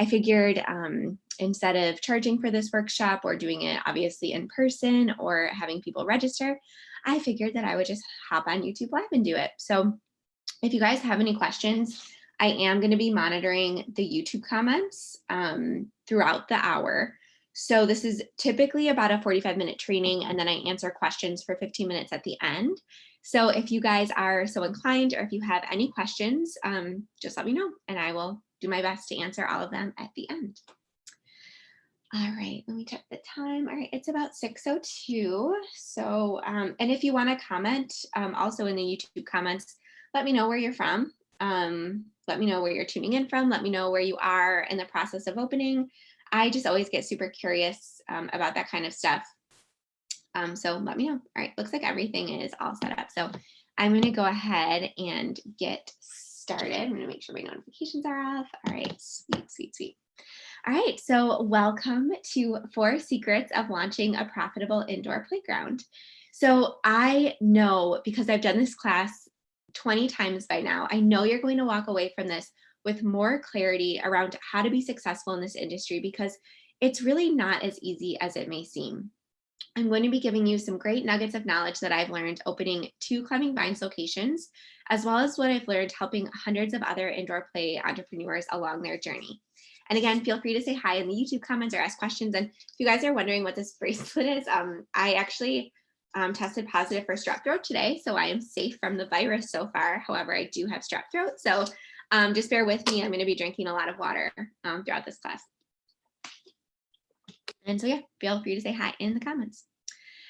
I figured instead of charging for this workshop or doing it obviously in person or having people register, I figured that I would just hop on YouTube Live and do it. So if you guys have any questions, I am going to be monitoring the YouTube comments throughout the hour. So this is typically about a 45-minute training, and then I answer questions for 15 minutes at the end. So if you guys are so inclined, or if you have any questions, just let me know and I will do my best to answer all of them at the end. All right, let me check the time. All right, it's about 6:02. So, and if you want to comment, also in the YouTube comments, let me know where you're from. Let me know where you're tuning in from. Let me know where you are in the process of opening. I just always get super curious about that kind of stuff. So let me know. All right, looks like everything is all set up. So I'm going to go ahead and get started. I'm going to make sure my notifications are off. All right, sweet, sweet, sweet. All right, so welcome to 4 Secrets of Launching a Profitable Indoor Playground. So I know, because I've done this class 20 times by now, I know you're going to walk away from this with more clarity around how to be successful in this industry, because it's really not as easy as it may seem. I'm going to be giving you some great nuggets of knowledge that I've learned opening 2 Climbing Vines locations, as well as what I've learned helping hundreds of other indoor play entrepreneurs along their journey. And again, feel free to say hi in the YouTube comments or ask questions. And if you guys are wondering what this bracelet is, I actually tested positive for strep throat today, so I am safe from the virus so far. However, I do have strep throat, so just bear with me. I'm going to be drinking a lot of water throughout this class. And so yeah, feel free to say hi in the comments.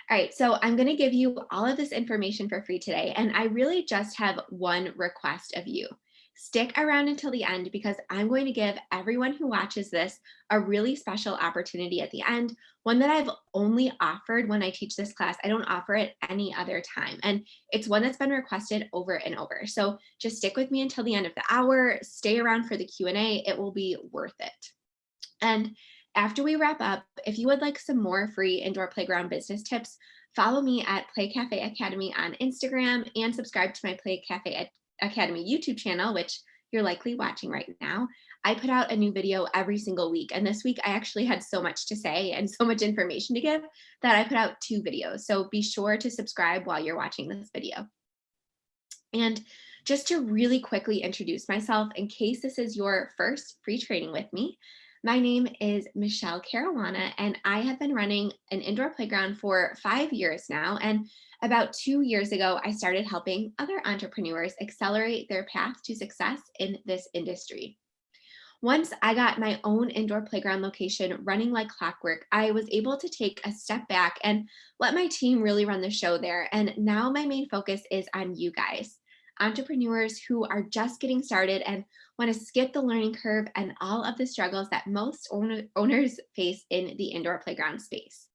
All right, so I'm going to give you all of this information for free today, and I really just have one request of you. Stick around until the end, because I'm going to give everyone who watches this a really special opportunity at the end, one that I've only offered when I teach this class. I don't offer it any other time, and it's one that's been requested over and over. So just stick with me until the end of the hour, stay around for the Q&A, it will be worth it. And after we wrap up, if you would like some more free indoor playground business tips, follow me at Play Cafe Academy on Instagram and subscribe to my Play Cafe Academy YouTube channel, which you're likely watching right now. I put out a new video every single week. And this week I actually had so much to say and so much information to give that I put out 2 videos. So be sure to subscribe while you're watching this video. And just to really quickly introduce myself, in case this is your first free training with me, my name is Michelle Caruana, and I have been running an indoor playground for 5 years now. And about 2 years ago, I started helping other entrepreneurs accelerate their path to success in this industry. Once I got my own indoor playground location running like clockwork, I was able to take a step back and let my team really run the show there. And now my main focus is on you guys, entrepreneurs who are just getting started and want to skip the learning curve and all of the struggles that most owners face in the indoor playground space.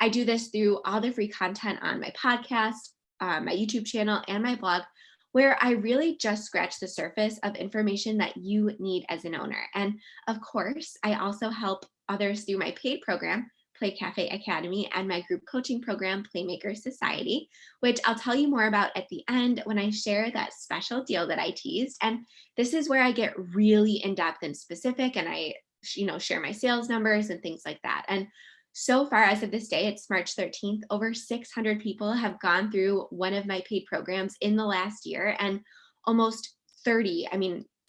I do this through all the free content on my podcast, my YouTube channel, and my blog, where I really just scratch the surface of information that you need as an owner. And of course, I also help others through my paid program, Play Cafe Academy, and my group coaching program, Playmakers Society, which I'll tell you more about at the end when I share that special deal that I teased. And this is where I get really in-depth and specific, and I share my sales numbers and things like that. And so far, as of this day, it's March 13th, over 600 people have gone through one of my paid programs in the last year, and almost 30,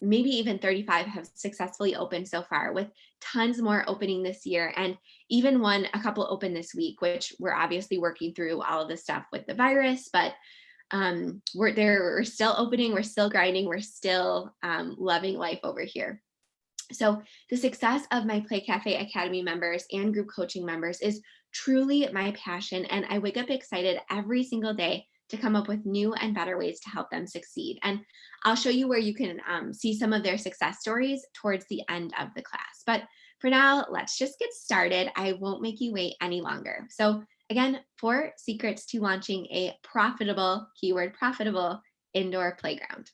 maybe even 35 have successfully opened so far, with tons more opening this year, and even a couple open this week, which we're obviously working through all of the stuff with the virus, but we're still opening, we're still grinding, we're still loving life over here. So the success of my Play Cafe Academy members and group coaching members is truly my passion, and I wake up excited every single day to come up with new and better ways to help them succeed. And I'll show you where you can see some of their success stories towards the end of the class. But for now, let's just get started. I won't make you wait any longer. So again, 4 secrets to launching a profitable, keyword profitable, indoor playground.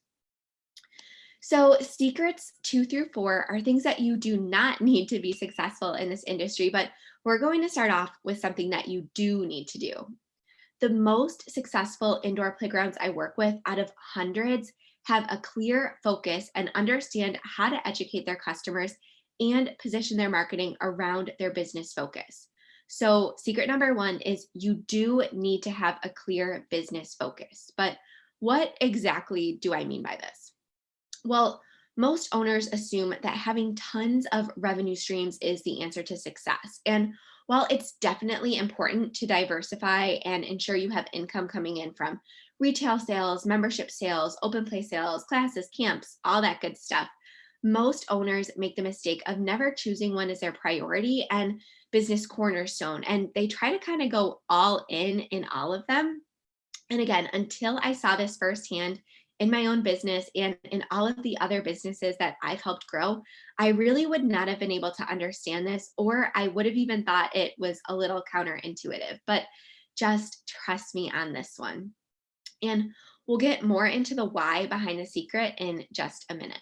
So secrets 2 through 4 are things that you do not need to be successful in this industry, but we're going to start off with something that you do need to do. The most successful indoor playgrounds I work with, out of hundreds, have a clear focus and understand how to educate their customers and position their marketing around their business focus. So, secret number one is you do need to have a clear business focus. But what exactly do I mean by this? Well, most owners assume that having tons of revenue streams is the answer to success. And while it's definitely important to diversify and ensure you have income coming in from retail sales, membership sales, open play sales, classes, camps, all that good stuff, most owners make the mistake of never choosing one as their priority and business cornerstone. And they try to kind of go all in all of them. And again, until I saw this firsthand in my own business and in all of the other businesses that I've helped grow, I really would not have been able to understand this, or I would have even thought it was a little counterintuitive. But just trust me on this one. And we'll get more into the why behind the secret in just a minute.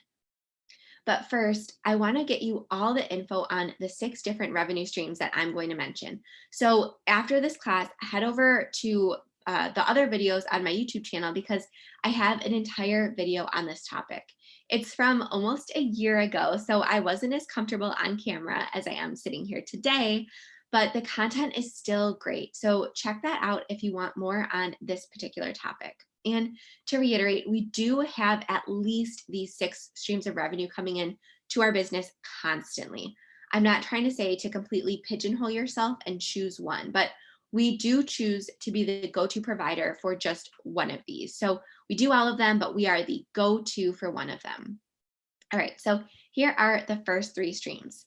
But first, I want to get you all the info on the 6 different revenue streams that I'm going to mention. So after this class, head over to the other videos on my YouTube channel because I have an entire video on this topic. It's from almost a year ago, so I wasn't as comfortable on camera as I am sitting here today, but the content is still great. So check that out if you want more on this particular topic. And to reiterate, we do have at least these 6 streams of revenue coming in to our business constantly. I'm not trying to say to completely pigeonhole yourself and choose one, but we do choose to be the go-to provider for just one of these. So we do all of them, but we are the go-to for one of them. All right, so here are the first 3 streams.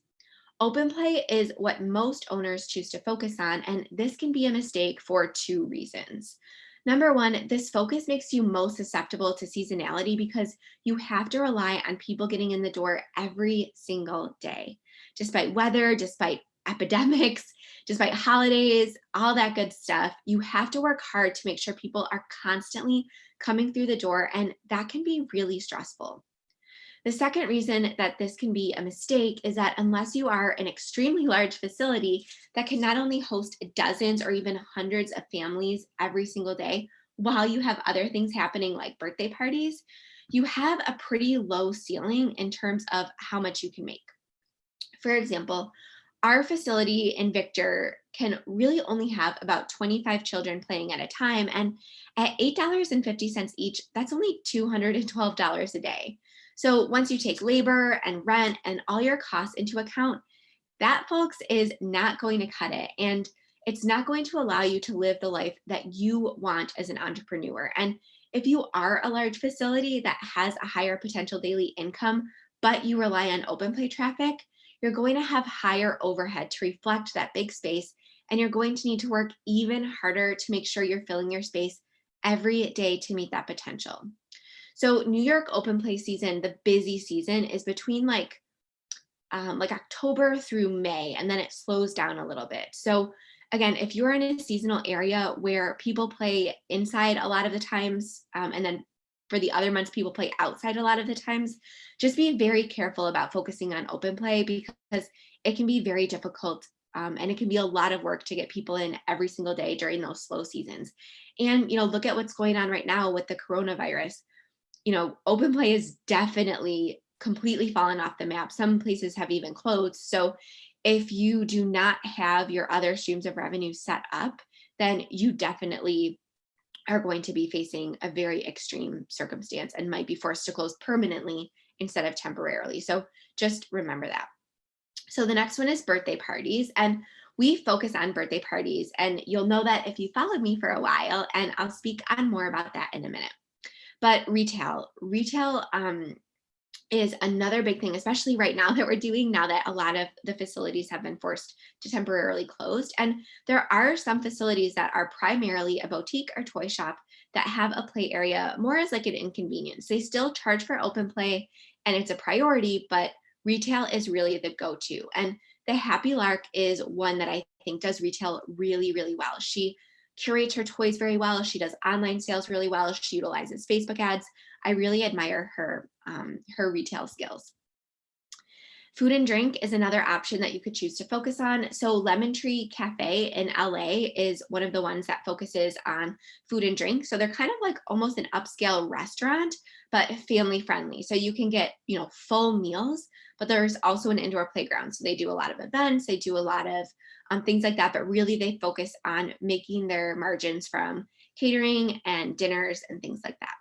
Open play is what most owners choose to focus on, and this can be a mistake for 2 reasons. Number one, this focus makes you most susceptible to seasonality because you have to rely on people getting in the door every single day, despite weather, despite epidemics, despite holidays, all that good stuff. You have to work hard to make sure people are constantly coming through the door, and that can be really stressful. The second reason that this can be a mistake is that unless you are an extremely large facility that can not only host dozens or even hundreds of families every single day, while you have other things happening like birthday parties, you have a pretty low ceiling in terms of how much you can make. For example, our facility in Victor can really only have about 25 children playing at a time. And at $8.50 each, that's only $212 a day. So once you take labor and rent and all your costs into account, that, folks, is not going to cut it. And it's not going to allow you to live the life that you want as an entrepreneur. And if you are a large facility that has a higher potential daily income, but you rely on open play traffic, you're going to have higher overhead to reflect that big space. And you're going to need to work even harder to make sure you're filling your space every day to meet that potential. So New York open play season, the busy season, is between like October through May, and then it slows down a little bit. So again, if you're in a seasonal area where people play inside a lot of the times, and then for the other months people play outside a lot of the times, just be very careful about focusing on open play because it can be very difficult, and it can be a lot of work to get people in every single day during those slow seasons. And look at what's going on right now with the coronavirus. Open play is definitely completely fallen off the map. Some places have even closed. So if you do not have your other streams of revenue set up, then you definitely are going to be facing a very extreme circumstance and might be forced to close permanently instead of temporarily. So just remember that. So the next one is birthday parties. And we focus on birthday parties. And you'll know that if you followed me for a while, and I'll speak on more about that in a minute. But retail is another big thing, especially right now that we're doing now that a lot of the facilities have been forced to temporarily close. And there are some facilities that are primarily a boutique or toy shop that have a play area more as like an inconvenience. They still charge for open play and it's a priority, but retail is really the go-to. And the Happy Lark is one that I think does retail really, really well. She curates her toys very well. She does online sales really well. She utilizes Facebook ads. I really admire her retail skills. Food and drink is another option that you could choose to focus on. So Lemon Tree Cafe in LA is one of the ones that focuses on food and drink. So they're kind of like almost an upscale restaurant, but family friendly. So you can get, full meals, but there's also an indoor playground. So they do a lot of events, they do a lot of things like that, but really they focus on making their margins from catering and dinners and things like that.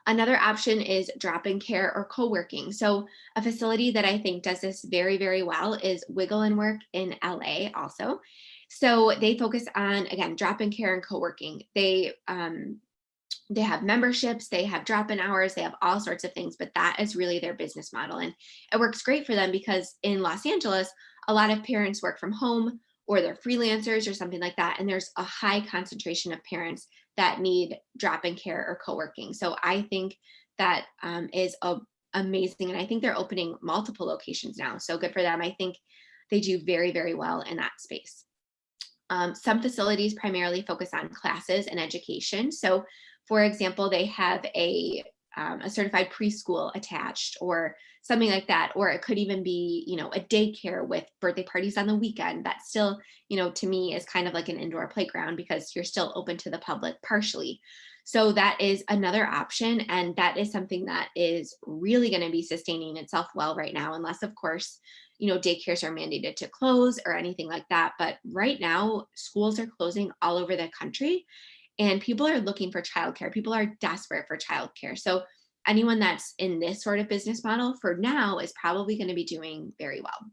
Another option is drop-in care or co-working. So a facility that I think does this very, very well is Wiggle and Work in LA also. So they focus on, again, drop-in care and co-working. They have memberships, they have drop-in hours, they have all sorts of things, but that is really their business model. And it works great for them because in Los Angeles, a lot of parents work from home or they're freelancers or something like that. And there's a high concentration of parents that need drop-in care or co-working. So I think that is amazing. And I think they're opening multiple locations now. So good for them. I think they do very, very well in that space. Some facilities primarily focus on classes and education. So for example, they have a certified preschool attached or something like that, or it could even be, a daycare with birthday parties on the weekend. That still, to me is kind of like an indoor playground because you're still open to the public partially. So that is another option. And that is something that is really going to be sustaining itself well right now, unless of course, daycares are mandated to close or anything like that. But right now, schools are closing all over the country and people are looking for childcare. People are desperate for childcare. So anyone that's in this sort of business model for now is probably going to be doing very well.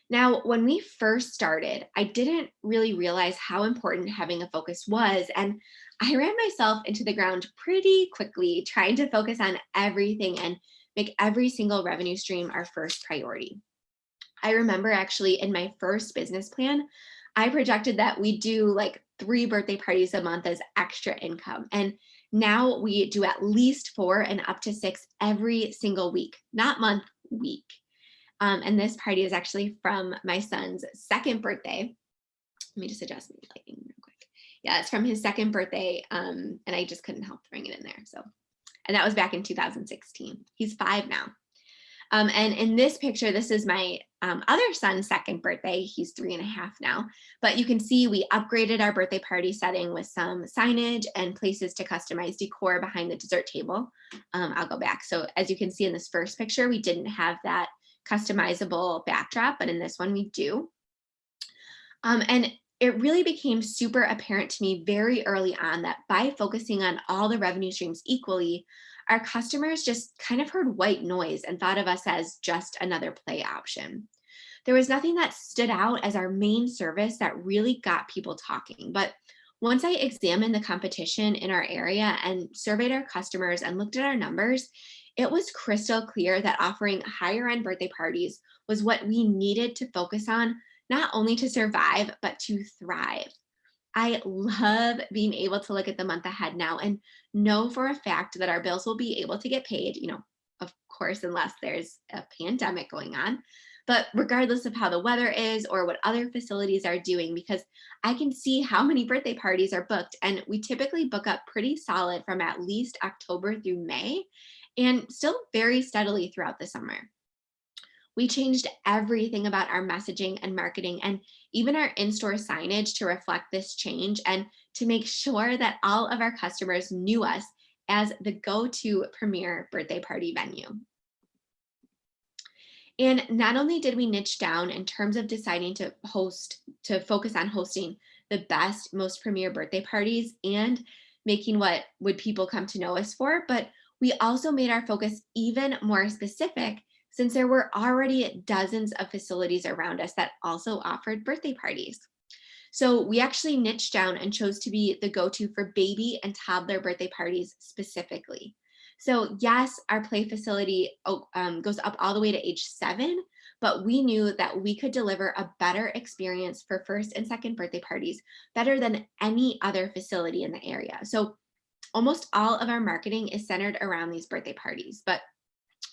Now, when we first started, I didn't really realize how important having a focus was. And I ran myself into the ground pretty quickly trying to focus on everything and make every single revenue stream our first priority. I remember actually in my first business plan, I projected that we do like 3 birthday parties a month as extra income. And now we do at least 4 and up to 6 every single week, not month, week. And this party is actually from my son's second birthday. Let me just adjust the lighting real quick. Yeah, it's from his second birthday. And I just couldn't help throwing it in there. And that was back in 2016. He's 5 now. And in this picture, this is my other son's second birthday. He's 3.5 now. But you can see we upgraded our birthday party setting with some signage and places to customize decor behind the dessert table. I'll go back. So as you can see in this first picture, we didn't have that customizable backdrop, but in this one we do. And it really became super apparent to me very early on that by focusing on all the revenue streams equally, our customers just kind of heard white noise and thought of us as just another play option. There was nothing that stood out as our main service that really got people talking. But once I examined the competition in our area and surveyed our customers and looked at our numbers, it was crystal clear that offering higher end birthday parties was what we needed to focus on, not only to survive, but to thrive. I love being able to look at the month ahead now and know for a fact that our bills will be able to get paid, of course, unless there's a pandemic going on, but regardless of how the weather is or what other facilities are doing, because I can see how many birthday parties are booked. And we typically book up pretty solid from at least October through May and still very steadily throughout the summer. We changed everything about our messaging and marketing and even our in-store signage to reflect this change and to make sure that all of our customers knew us as the go-to premier birthday party venue. And not only did we niche down in terms of deciding to focus on hosting the best, most premier birthday parties and making what would people come to know us for, but we also made our focus even more specific since there were already dozens of facilities around us that also offered birthday parties. So we actually niched down and chose to be the go-to for baby and toddler birthday parties specifically. So yes, our play facility goes up all the way to age 7, but we knew that we could deliver a better experience for first and second birthday parties, better than any other facility in the area. So almost all of our marketing is centered around these birthday parties, but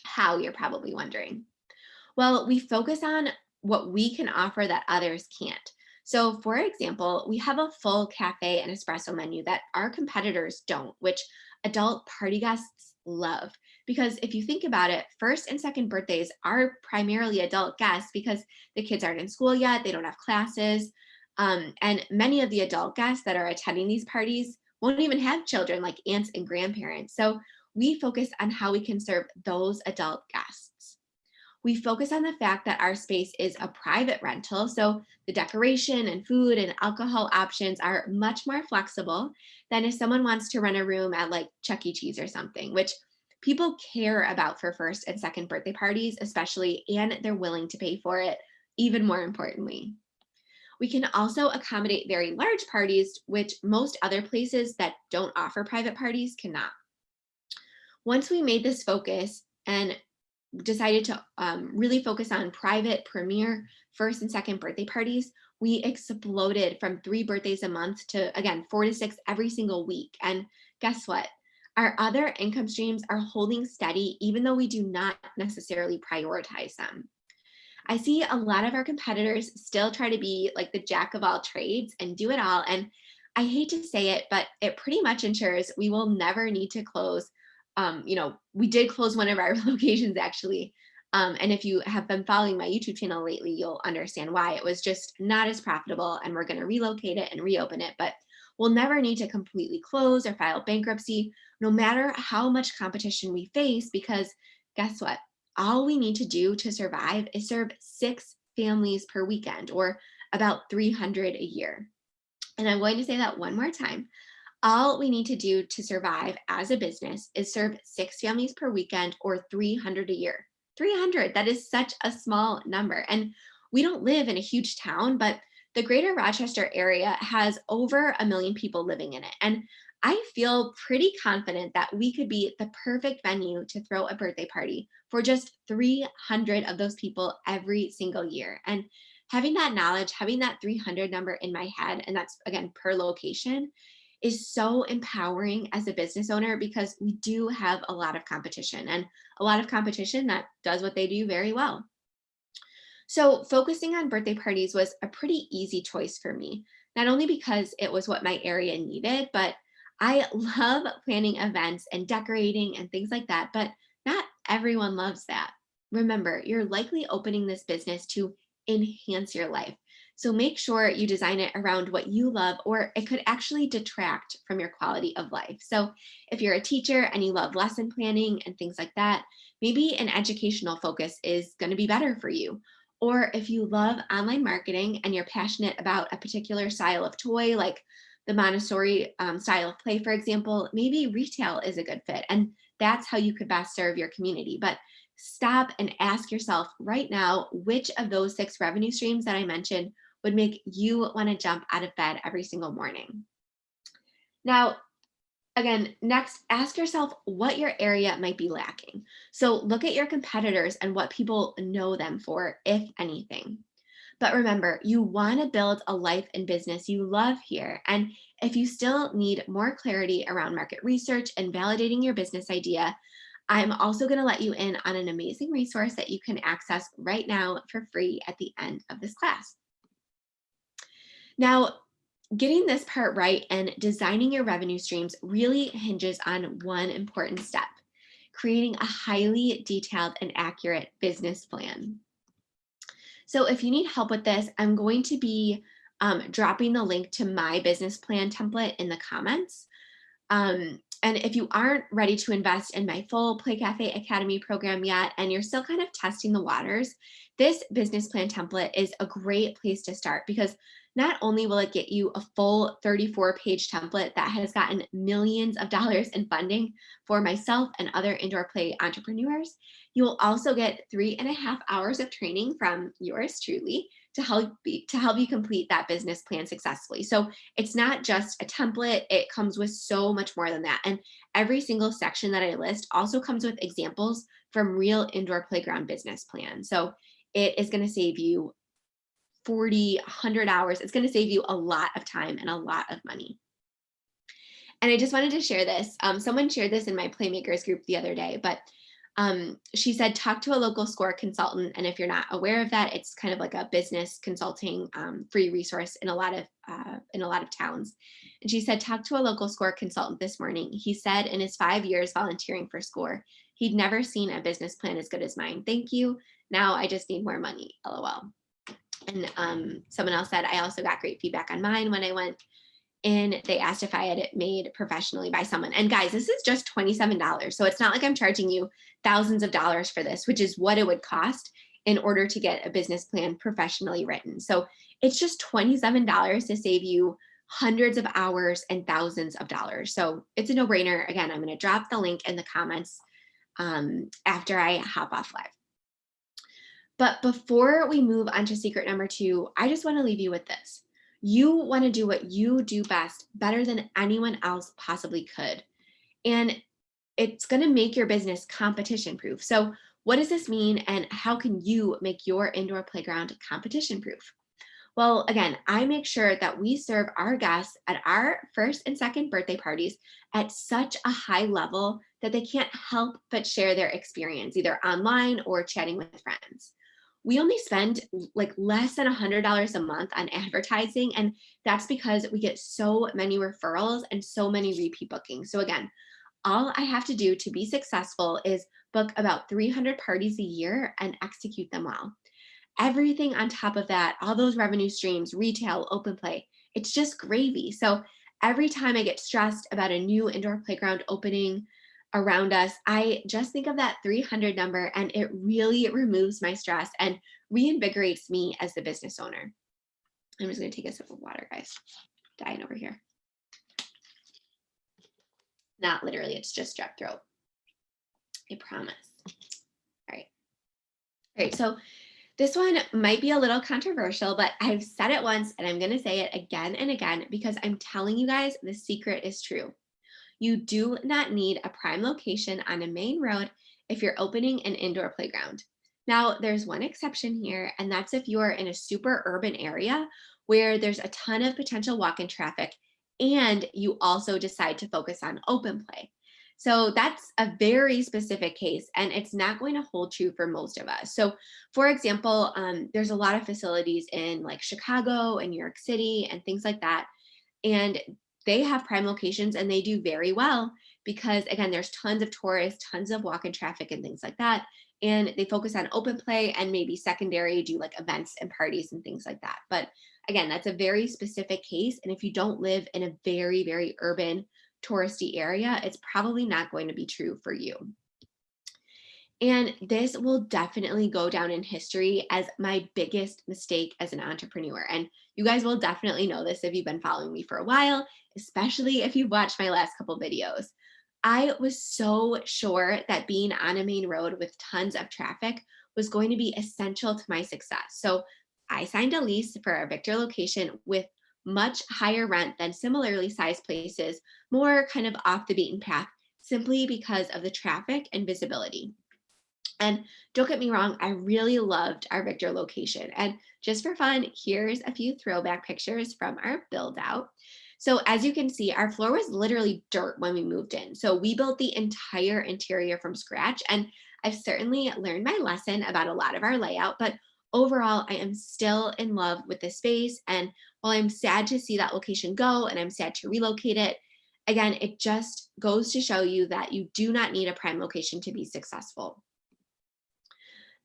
how, you're probably wondering. Well, we focus on what we can offer that others can't. So, for example, we have a full cafe and espresso menu that our competitors don't, which adult party guests love. Because if you think about it, first and second birthdays are primarily adult guests because the kids aren't in school yet, they don't have classes. And many of the adult guests that are attending these parties won't even have children, like aunts and grandparents. So, we focus on how we can serve those adult guests. We focus on the fact that our space is a private rental, so the decoration and food and alcohol options are much more flexible than if someone wants to rent a room at like Chuck E. Cheese or something, which people care about for first and second birthday parties, especially, and they're willing to pay for it, even more importantly. We can also accommodate very large parties, which most other places that don't offer private parties cannot. Once we made this focus and decided to really focus on private premier first and second birthday parties, we exploded from 3 birthdays a month to, again, 4 to 6 every single week. And guess what? Our other income streams are holding steady, even though we do not necessarily prioritize them. I see a lot of our competitors still try to be like the jack of all trades and do it all. And I hate to say it, but it pretty much ensures we will never need to close. We did close one of our locations actually. And if you have been following my YouTube channel lately, you'll understand why. It was just not as profitable, and we're going to relocate it and reopen it. But we'll never need to completely close or file bankruptcy, no matter how much competition we face, because guess what? All we need to do to survive is serve 6 families per weekend, or about 300 a year. And I'm going to say that one more time. All we need to do to survive as a business is serve 6 families per weekend, or 300 a year. 300, that is such a small number. And we don't live in a huge town, but the greater Rochester area has over 1 million people living in it. And I feel pretty confident that we could be the perfect venue to throw a birthday party for just 300 of those people every single year. And having that knowledge, having that 300 number in my head, and that's again per location, is so empowering as a business owner, because we do have a lot of competition, and a lot of competition that does what they do very well. So focusing on birthday parties was a pretty easy choice for me, not only because it was what my area needed, but I love planning events and decorating and things like that, but not everyone loves that. Remember, you're likely opening this business to enhance your life. So make sure you design it around what you love, or it could actually detract from your quality of life. So if you're a teacher and you love lesson planning and things like that, maybe an educational focus is going to be better for you. Or if you love online marketing and you're passionate about a particular style of toy, like the Montessori style of play, for example, maybe retail is a good fit. And that's how you could best serve your community. But stop and ask yourself right now, which of those 6 revenue streams that I mentioned would make you want to jump out of bed every single morning? Now, again, next, ask yourself what your area might be lacking. So look at your competitors and what people know them for, if anything. But remember, you want to build a life and business you love here. And if you still need more clarity around market research and validating your business idea, I'm also going to let you in on an amazing resource that you can access right now for free at the end of this class. Now, getting this part right and designing your revenue streams really hinges on one important step: creating a highly detailed and accurate business plan. So if you need help with this, I'm going to be dropping the link to my business plan template in the comments. And if you aren't ready to invest in my full Play Cafe Academy program yet, and you're still kind of testing the waters, this business plan template is a great place to start, because not only will it get you a full 34-page template that has gotten millions of dollars in funding for myself and other indoor play entrepreneurs, you will also get 3.5 hours of training from yours truly to help you complete that business plan successfully. So it's not just a template, it comes with so much more than that. And every single section that I list also comes with examples from real indoor playground business plans. So it is going to save you 40, 100 hours. It's going to save you a lot of time and a lot of money. And I just wanted to share this. Someone shared this in my Playmakers group the other day, but She said, talk to a local SCORE consultant. And if you're not aware of that, it's kind of like a business consulting free resource in a lot of towns. And she said, talk to a local SCORE consultant this morning. He said in his 5 years volunteering for SCORE, he'd never seen a business plan as good as mine. Thank you. Now I just need more money. LOL. And someone else said, I also got great feedback on mine when I went in. They asked if I had it made professionally by someone. And guys, this is just $27. So it's not like I'm charging you thousands of dollars for this, which is what it would cost in order to get a business plan professionally written. So it's just $27 to save you hundreds of hours and thousands of dollars. So it's a no-brainer. Again, I'm going to drop the link in the comments after I hop off live. But before we move on to secret number 2, I just want to leave you with this. You want to do what you do best, better than anyone else possibly could. And it's going to make your business competition proof. So what does this mean, and how can you make your indoor playground competition proof? Well, again, I make sure that we serve our guests at our first and second birthday parties at such a high level that they can't help but share their experience, either online or chatting with friends. We only spend like less than $100 a month on advertising, and that's because we get so many referrals and so many repeat bookings. So again, all I have to do to be successful is book about 300 parties a year and execute them well. Everything on top of that, all those revenue streams, retail, open play, it's just gravy. So every time I get stressed about a new indoor playground opening around us, I just think of that 300 number, and it really removes my stress and reinvigorates me as the business owner. I'm just going to take a sip of water, guys. Dying over here. Not literally, it's just strep throat. I promise. All right, so this one might be a little controversial, but I've said it once and I'm going to say it again and again because I'm telling you guys the secret is true. You do not need a prime location on a main road if you're opening an indoor playground. Now, there's one exception here, and that's if you're in a super urban area where there's a ton of potential walk-in traffic and you also decide to focus on open play. So that's a very specific case, and it's not going to hold true for most of us. So for example, there's a lot of facilities in like Chicago and New York City and things like that. And they have prime locations and they do very well because again, there's tons of tourists, tons of walk-in traffic and things like that. And they focus on open play and maybe secondary do like events and parties and things like that. But again, that's a very specific case. And if you don't live in a very, very urban touristy area, it's probably not going to be true for you. And this will definitely go down in history as my biggest mistake as an entrepreneur. And you guys will definitely know this if you've been following me for a while, especially if you've watched my last couple videos. I was so sure that being on a main road with tons of traffic was going to be essential to my success. So I signed a lease for a Victor location with much higher rent than similarly sized places, more kind of off the beaten path, simply because of the traffic and visibility. And don't get me wrong, I really loved our Victor location. And just for fun, here's a few throwback pictures from our build out. So as you can see, our floor was literally dirt when we moved in. So we built the entire interior from scratch. And I've certainly learned my lesson about a lot of our layout, but overall, I am still in love with the space. And while I'm sad to see that location go and I'm sad to relocate it, again, it just goes to show you that you do not need a prime location to be successful.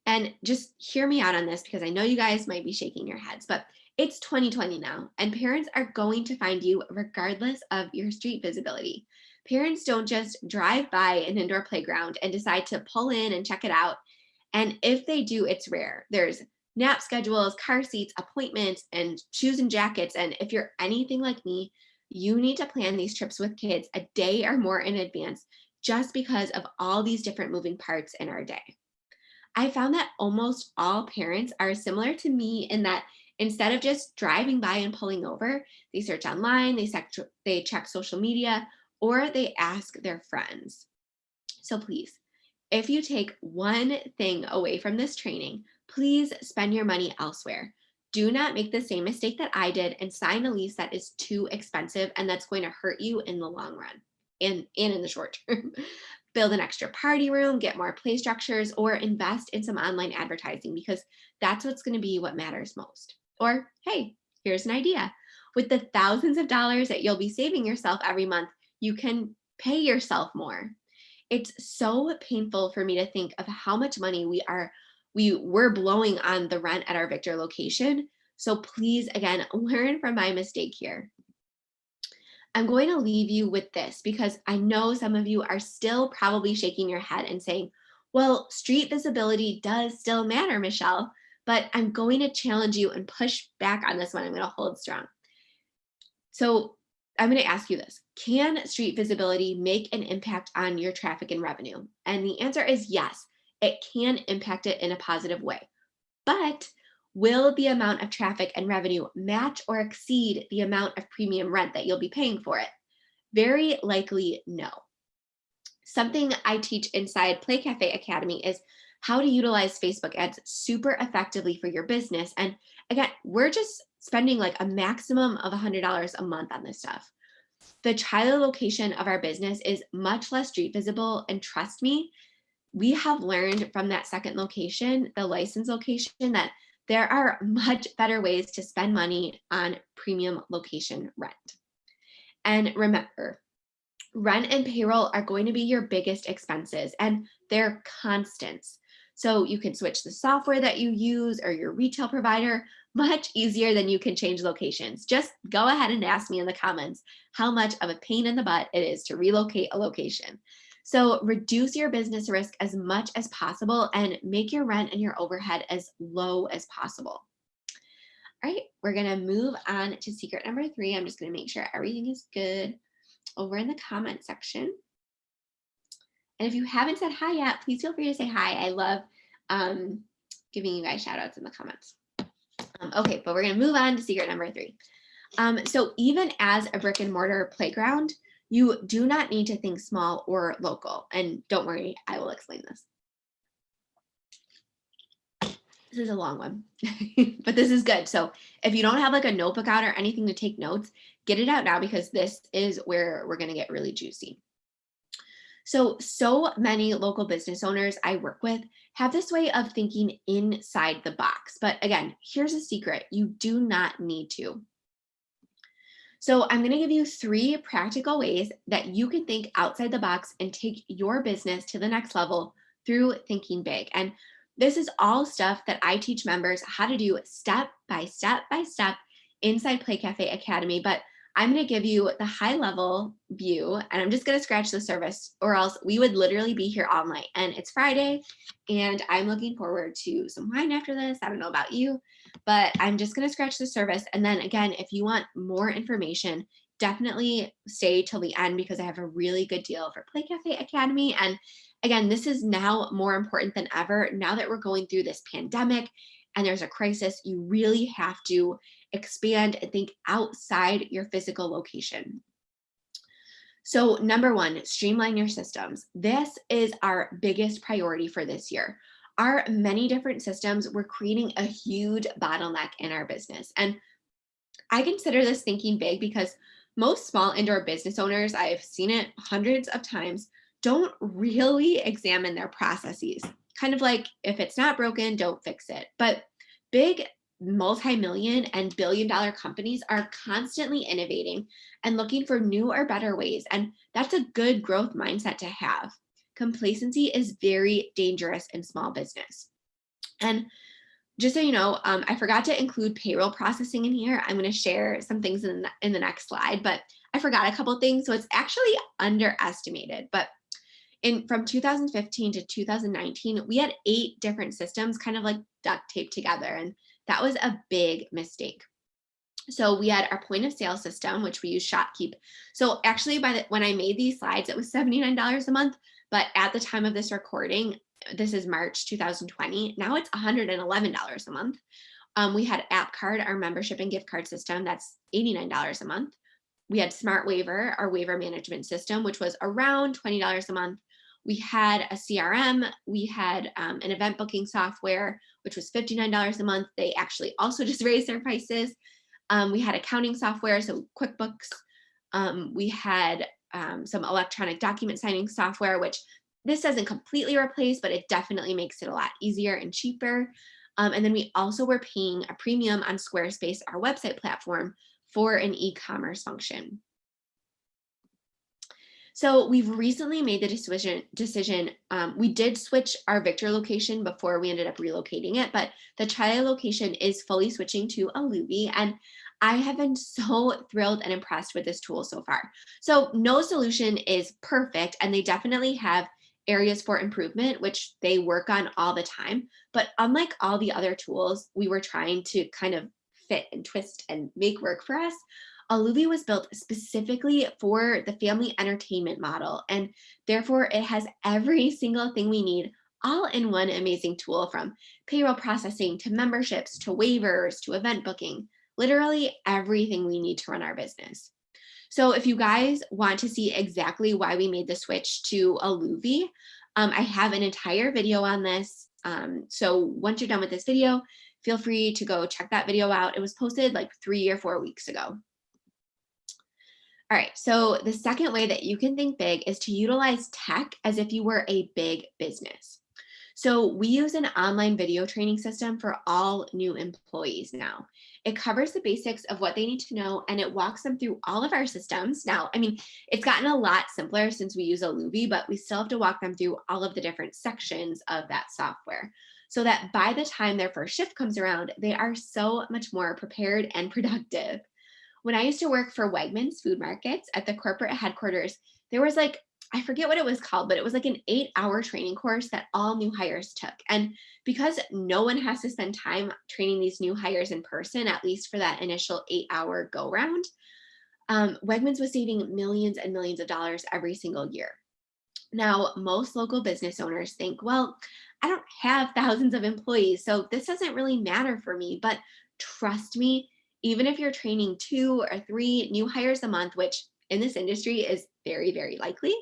And just hear me out on this because I know you guys might be shaking your heads, but it's 2020 now, and parents are going to find you regardless of your street visibility. Parents don't just drive by an indoor playground and decide to pull in and check it out. And if they do, it's rare. There's nap schedules, car seats, appointments, and shoes and jackets. And if you're anything like me, you need to plan these trips with kids a day or more in advance just because of all these different moving parts in our day. I found that almost all parents are similar to me in that instead of just driving by and pulling over, they search online, they check social media, or they ask their friends. So please, if you take one thing away from this training, please spend your money elsewhere. Do not make the same mistake that I did and sign a lease that is too expensive and that's going to hurt you in the long run and in the short term. build an extra party room, get more play structures, or invest in some online advertising because that's what's going to be what matters most. Or, hey, here's an idea. With the thousands of dollars that you'll be saving yourself every month, you can pay yourself more. It's so painful for me to think of how much money we were blowing on the rent at our Victor location. So please, again, learn from my mistake here. I'm going to leave you with this because I know some of you are still probably shaking your head and saying, well, street visibility does still matter, Michelle, but I'm going to challenge you and push back on this one. I'm going to hold strong. So I'm going to ask you this. Can street visibility make an impact on your traffic and revenue? And the answer is yes, it can impact it in a positive way. But will the amount of traffic and revenue match or exceed the amount of premium rent that you'll be paying for it? Very likely no. Something I teach inside Play Cafe Academy is how to utilize Facebook ads super effectively for your business. And again, we're just spending like a maximum of $100 a month on this stuff. The China location of our business is much less street visible. And trust me, we have learned from that second location, the license location, that there are much better ways to spend money on premium location rent. And remember, rent and payroll are going to be your biggest expenses and they're constants. So you can switch the software that you use or your retail provider much easier than you can change locations. Just go ahead and ask me in the comments how much of a pain in the butt it is to relocate a location. So reduce your business risk as much as possible and make your rent and your overhead as low as possible. All right, we're gonna move on to secret number 3. I'm just gonna make sure everything is good over in the comment section. And if you haven't said hi yet, please feel free to say hi. I love giving you guys shout outs in the comments. Okay, but we're gonna move on to secret number 3. So even as a brick and mortar playground, you do not need to think small or local. And don't worry, I will explain this. This is a long one, but this is good. So if you don't have like a notebook out or anything to take notes, get it out now because this is where we're gonna get really juicy. So many local business owners I work with have this way of thinking inside the box. But again, here's a secret. You do not need to. So I'm going to give you 3 practical ways that you can think outside the box and take your business to the next level through thinking big. And this is all stuff that I teach members how to do step by step by step inside Play Cafe Academy. But I'm going to give you the high level view and I'm just going to scratch the surface or else we would literally be here all night. And it's Friday and I'm looking forward to some wine after this. I don't know about you, but I'm just going to scratch the surface. And then again, if you want more information, definitely stay till the end because I have a really good deal for Play Cafe Academy. And again, this is now more important than ever. Now that we're going through this pandemic and there's a crisis, you really have to expand and think outside your physical location. So number 1, streamline your systems. This is our biggest priority for this year. Our many different systems were creating a huge bottleneck in our business. And I consider this thinking big because most small indoor business owners, I've seen it hundreds of times, don't really examine their processes. Kind of like if it's not broken, don't fix it. But big multi-million and billion-dollar companies are constantly innovating and looking for new or better ways. And that's a good growth mindset to have. Complacency is very dangerous in small business. And just so you know, I forgot to include payroll processing in here. I'm going to share some things in the next slide, but I forgot a couple things. So it's actually underestimated. But from 2015 to 2019, we had 8 different systems kind of like duct taped together. And that was a big mistake. So we had our point of sale system, which we use ShopKeep. So actually when I made these slides, it was $79 a month. But at the time of this recording, this is March 2020. Now it's $111 a month. We had AppCard, our membership and gift card system. That's $89 a month. We had Smart Waiver, our waiver management system, which was around $20 a month. We had a CRM. We had an event booking software, which was $59 a month. They actually also just raised their prices. We had accounting software, so QuickBooks. We had some electronic document signing software, which This doesn't completely replace, but it definitely makes it a lot easier and cheaper. And then we also were paying a premium on Squarespace, our website platform, for an e-commerce function. So we've recently made the decision. We did switch our Victor location before we ended up relocating it, but the trial location is fully switching to Aluvi, and I have been so thrilled and impressed with this tool so far. So no solution is perfect, and they definitely have areas for improvement, which they work on all the time. But unlike all the other tools we were trying to kind of fit and twist and make work for us, Aluvi was built specifically for the family entertainment model, and therefore it has every single thing we need all in one amazing tool, from payroll processing to memberships to waivers to event booking, literally everything we need to run our business. So if you guys want to see exactly why we made the switch to Aluvi, I have an entire video on this. So once you're done with this video, feel free to go check that video out. It was posted like 3 or 4 weeks ago. All right, so the second way that you can think big is to utilize tech as if you were a big business. So we use an online video training system for all new employees now. It covers the basics of what they need to know, and it walks them through all of our systems. Now, I mean, it's gotten a lot simpler since we use Aluvi, but we still have to walk them through all of the different sections of that software, so that by the time their first shift comes around, they are so much more prepared and productive. When I used to work for Wegmans Food Markets at the corporate headquarters, there was like, I forget what it was called, but it was like an 8-hour training course that all new hires took. And because no one has to spend time training these new hires in person, at least for that initial 8-hour go round, Wegmans was saving millions and millions of dollars every single year. Now, most local business owners think, well, I don't have thousands of employees, so this doesn't really matter for me. But trust me, even if you're training 2 or 3 new hires a month, which in this industry is very, very likely,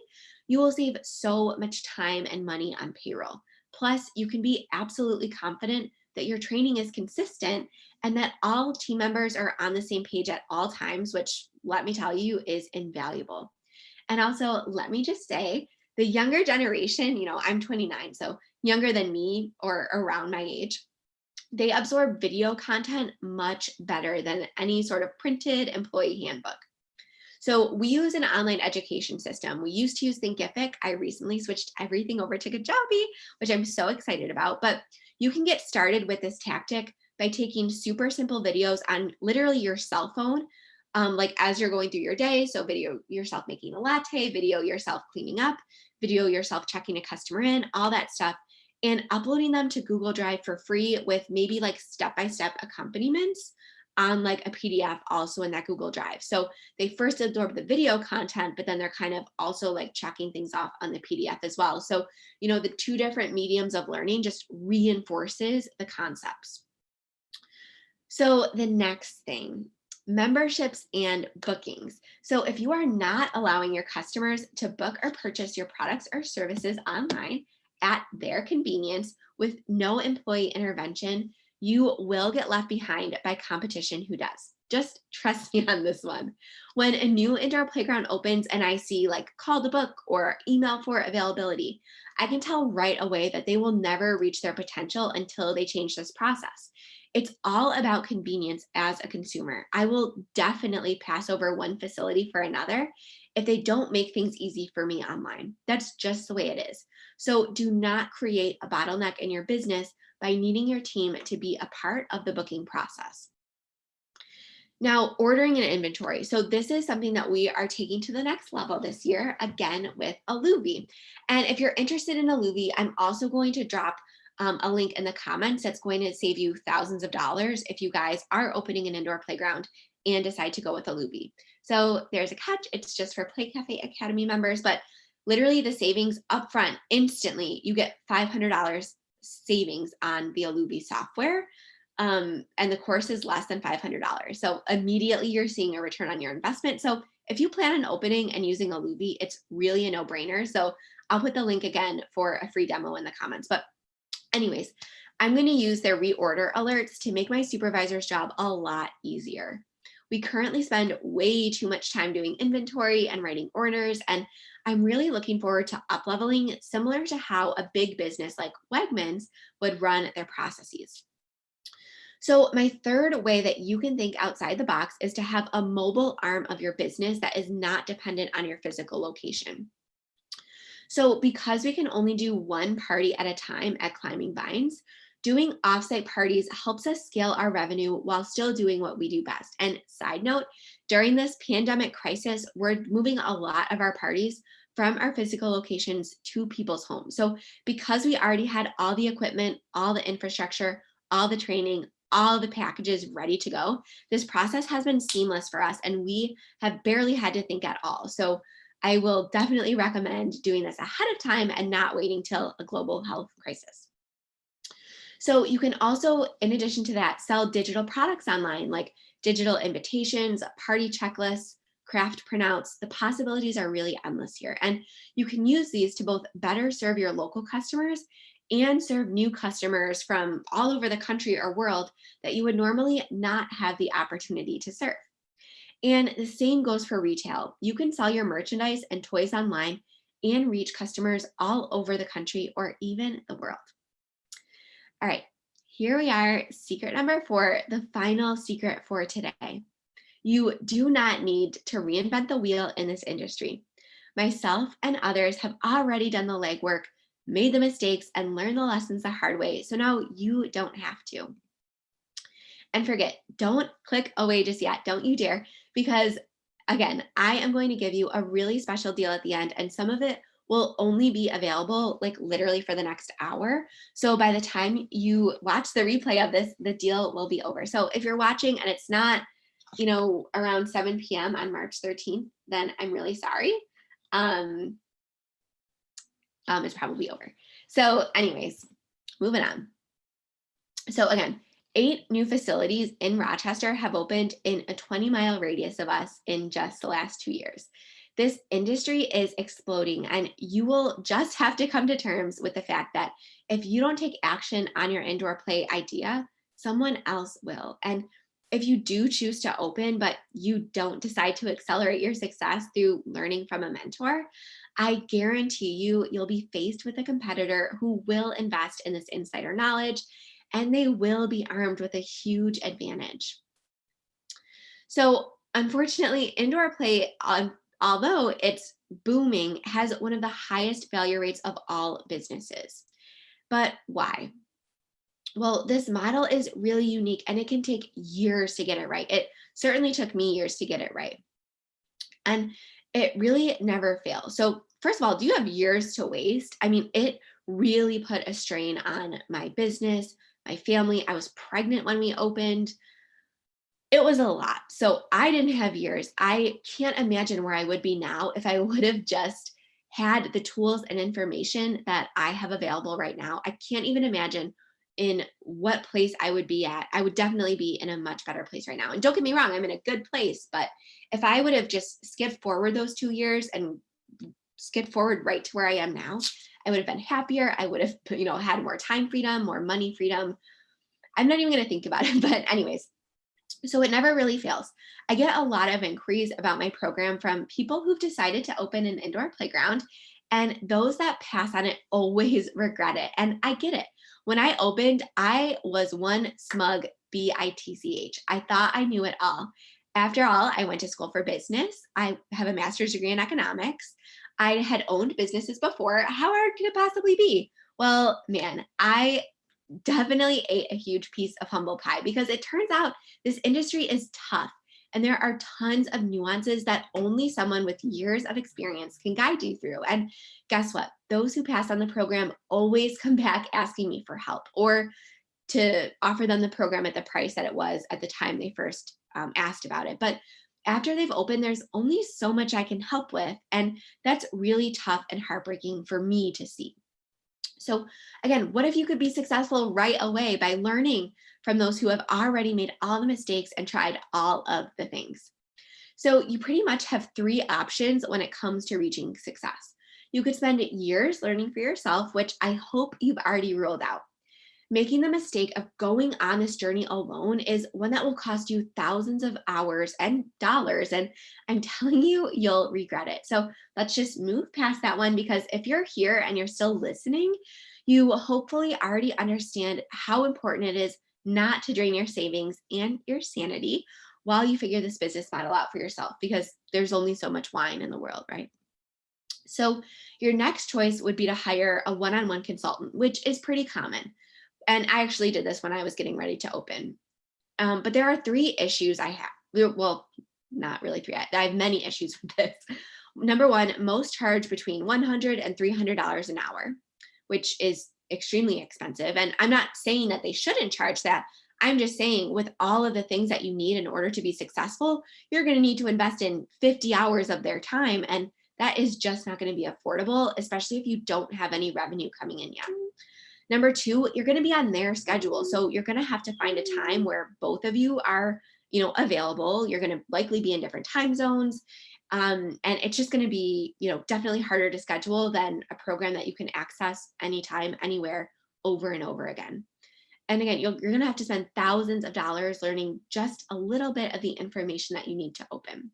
you will save so much time and money on payroll. Plus, you can be absolutely confident that your training is consistent and that all team members are on the same page at all times, which, let me tell you, is invaluable. And also, let me just say, the younger generation, I'm 29, so younger than me or around my age, they absorb video content much better than any sort of printed employee handbook. So we use an online education system. We used to use Thinkific. I recently switched everything over to Kajabi, which I'm so excited about. But you can get started with this tactic by taking super simple videos on literally your cell phone, like as you're going through your day. So video yourself making a latte, video yourself cleaning up, video yourself checking a customer in, all that stuff, and uploading them to Google Drive for free with maybe like step-by-step accompaniments on like a PDF also in that Google Drive. So they first absorb the video content, but then they're kind of also like checking things off on the PDF as well. So, the 2 different mediums of learning just reinforces the concepts. So the next thing, memberships and bookings. So if you are not allowing your customers to book or purchase your products or services online at their convenience with no employee intervention, you will get left behind by competition who does. Just trust me on this one. When a new indoor playground opens and I see like call to book or email for availability, I can tell right away that they will never reach their potential until they change this process. It's all about convenience as a consumer. I will definitely pass over one facility for another if they don't make things easy for me online. That's just the way it is. So do not create a bottleneck in your business by needing your team to be a part of the booking process. Now, ordering an inventory. So this is something that we are taking to the next level this year, again with Aluvi. And if you're interested in Aluvi, I'm also going to drop a link in the comments that's going to save you thousands of dollars if you guys are opening an indoor playground and decide to go with Aluvi. So there's a catch. It's just for Play Cafe Academy members, but literally the savings upfront, instantly, you get $500 savings on the Aluvi software. And the course is less than $500. So immediately you're seeing a return on your investment. So if you plan on opening and using Aluvi, it's really a no-brainer. So I'll put the link again for a free demo in the comments. But anyways, I'm going to use their reorder alerts to make my supervisor's job a lot easier. We currently spend way too much time doing inventory and writing orders, and I'm really looking forward to up-leveling similar to how a big business like Wegmans would run their processes. So, my third way that you can think outside the box is to have a mobile arm of your business that is not dependent on your physical location. So, because we can only do one party at a time at Climbing Vines, doing offsite parties helps us scale our revenue while still doing what we do best. And side note, during this pandemic crisis, we're moving a lot of our parties from our physical locations to people's homes. So, because we already had all the equipment, all the infrastructure, all the training, all the packages ready to go, this process has been seamless for us and we have barely had to think at all. So, I will definitely recommend doing this ahead of time and not waiting till a global health crisis. So you can also, in addition to that, sell digital products online like digital invitations, party checklists, craft printouts. The possibilities are really endless here. And you can use these to both better serve your local customers and serve new customers from all over the country or world that you would normally not have the opportunity to serve. And the same goes for retail. You can sell your merchandise and toys online and reach customers all over the country or even the world. All right, here we are. Secret number 4, the final secret for today. You do not need to reinvent the wheel in this industry. Myself and others have already done the legwork, made the mistakes, and learned the lessons the hard way. So now you don't have to. And forget, don't click away just yet. Don't you dare, because again, I am going to give you a really special deal at the end, and some of it will only be available like literally for the next hour. So by the time you watch the replay of this, the deal will be over. So if you're watching and it's not, around 7 p.m. on March 13th, then I'm really sorry. It's probably over. So anyways, moving on. So again, 8 new facilities in Rochester have opened in a 20-mile radius of us in just the last 2 years. This industry is exploding, and you will just have to come to terms with the fact that if you don't take action on your indoor play idea, someone else will. And if you do choose to open, but you don't decide to accelerate your success through learning from a mentor, I guarantee you'll be faced with a competitor who will invest in this insider knowledge, and they will be armed with a huge advantage. So unfortunately, indoor play, although it's booming, has one of the highest failure rates of all businesses. But why? Well, this model is really unique and it can take years to get it right. It certainly took me years to get it right. And it really never fails. So, first of all, do you have years to waste? I mean, it really put a strain on my business, my family. I was pregnant when we opened. It was a lot. So I didn't have years. I can't imagine where I would be now if I would have just had the tools and information that I have available right now. I can't even imagine in what place I would be at. I would definitely be in a much better place right now. And don't get me wrong, I'm in a good place. But if I would have just skipped forward those 2 years and skipped forward right to where I am now, I would have been happier. I would have, had more time freedom, more money freedom. I'm not even going to think about it. But anyways, so it never really fails. I get a lot of inquiries about my program from people who've decided to open an indoor playground, and those that pass on it always regret it. And I get it. When I opened, I was one smug bitch. I thought I knew it all. After all, I went to school for business. I have a master's degree in economics. I had owned businesses before. How hard could it possibly be? Well, man, I definitely ate a huge piece of humble pie because it turns out this industry is tough and there are tons of nuances that only someone with years of experience can guide you through. And guess what? Those who pass on the program always come back asking me for help or to offer them the program at the price that it was at the time they first asked about it. But after they've opened, there's only so much I can help with. And that's really tough and heartbreaking for me to see. So again, what if you could be successful right away by learning from those who have already made all the mistakes and tried all of the things? So you pretty much have 3 options when it comes to reaching success. You could spend years learning for yourself, which I hope you've already ruled out. Making the mistake of going on this journey alone is one that will cost you thousands of hours and dollars. And I'm telling you, you'll regret it. So let's just move past that one, because if you're here and you're still listening, you will hopefully already understand how important it is not to drain your savings and your sanity while you figure this business model out for yourself, because there's only so much wine in the world, right? So your next choice would be to hire a one-on-one consultant, which is pretty common. And I actually did this when I was getting ready to open. But there are three issues I have. Well, not really three. I have many issues with this. Number one, most charge between $100 and $300 an hour, which is extremely expensive. And I'm not saying that they shouldn't charge that. I'm just saying, with all of the things that you need in order to be successful, you're going to need to invest in 50 hours of their time. And that is just not going to be affordable, especially if you don't have any revenue coming in yet. Number two, you're going to be on their schedule. So you're going to have to find a time where both of you are, available. You're going to likely be in different time zones. And it's just going to be, definitely harder to schedule than a program that you can access anytime, anywhere, over and over again. And again, you're going to have to spend thousands of dollars learning just a little bit of the information that you need to open.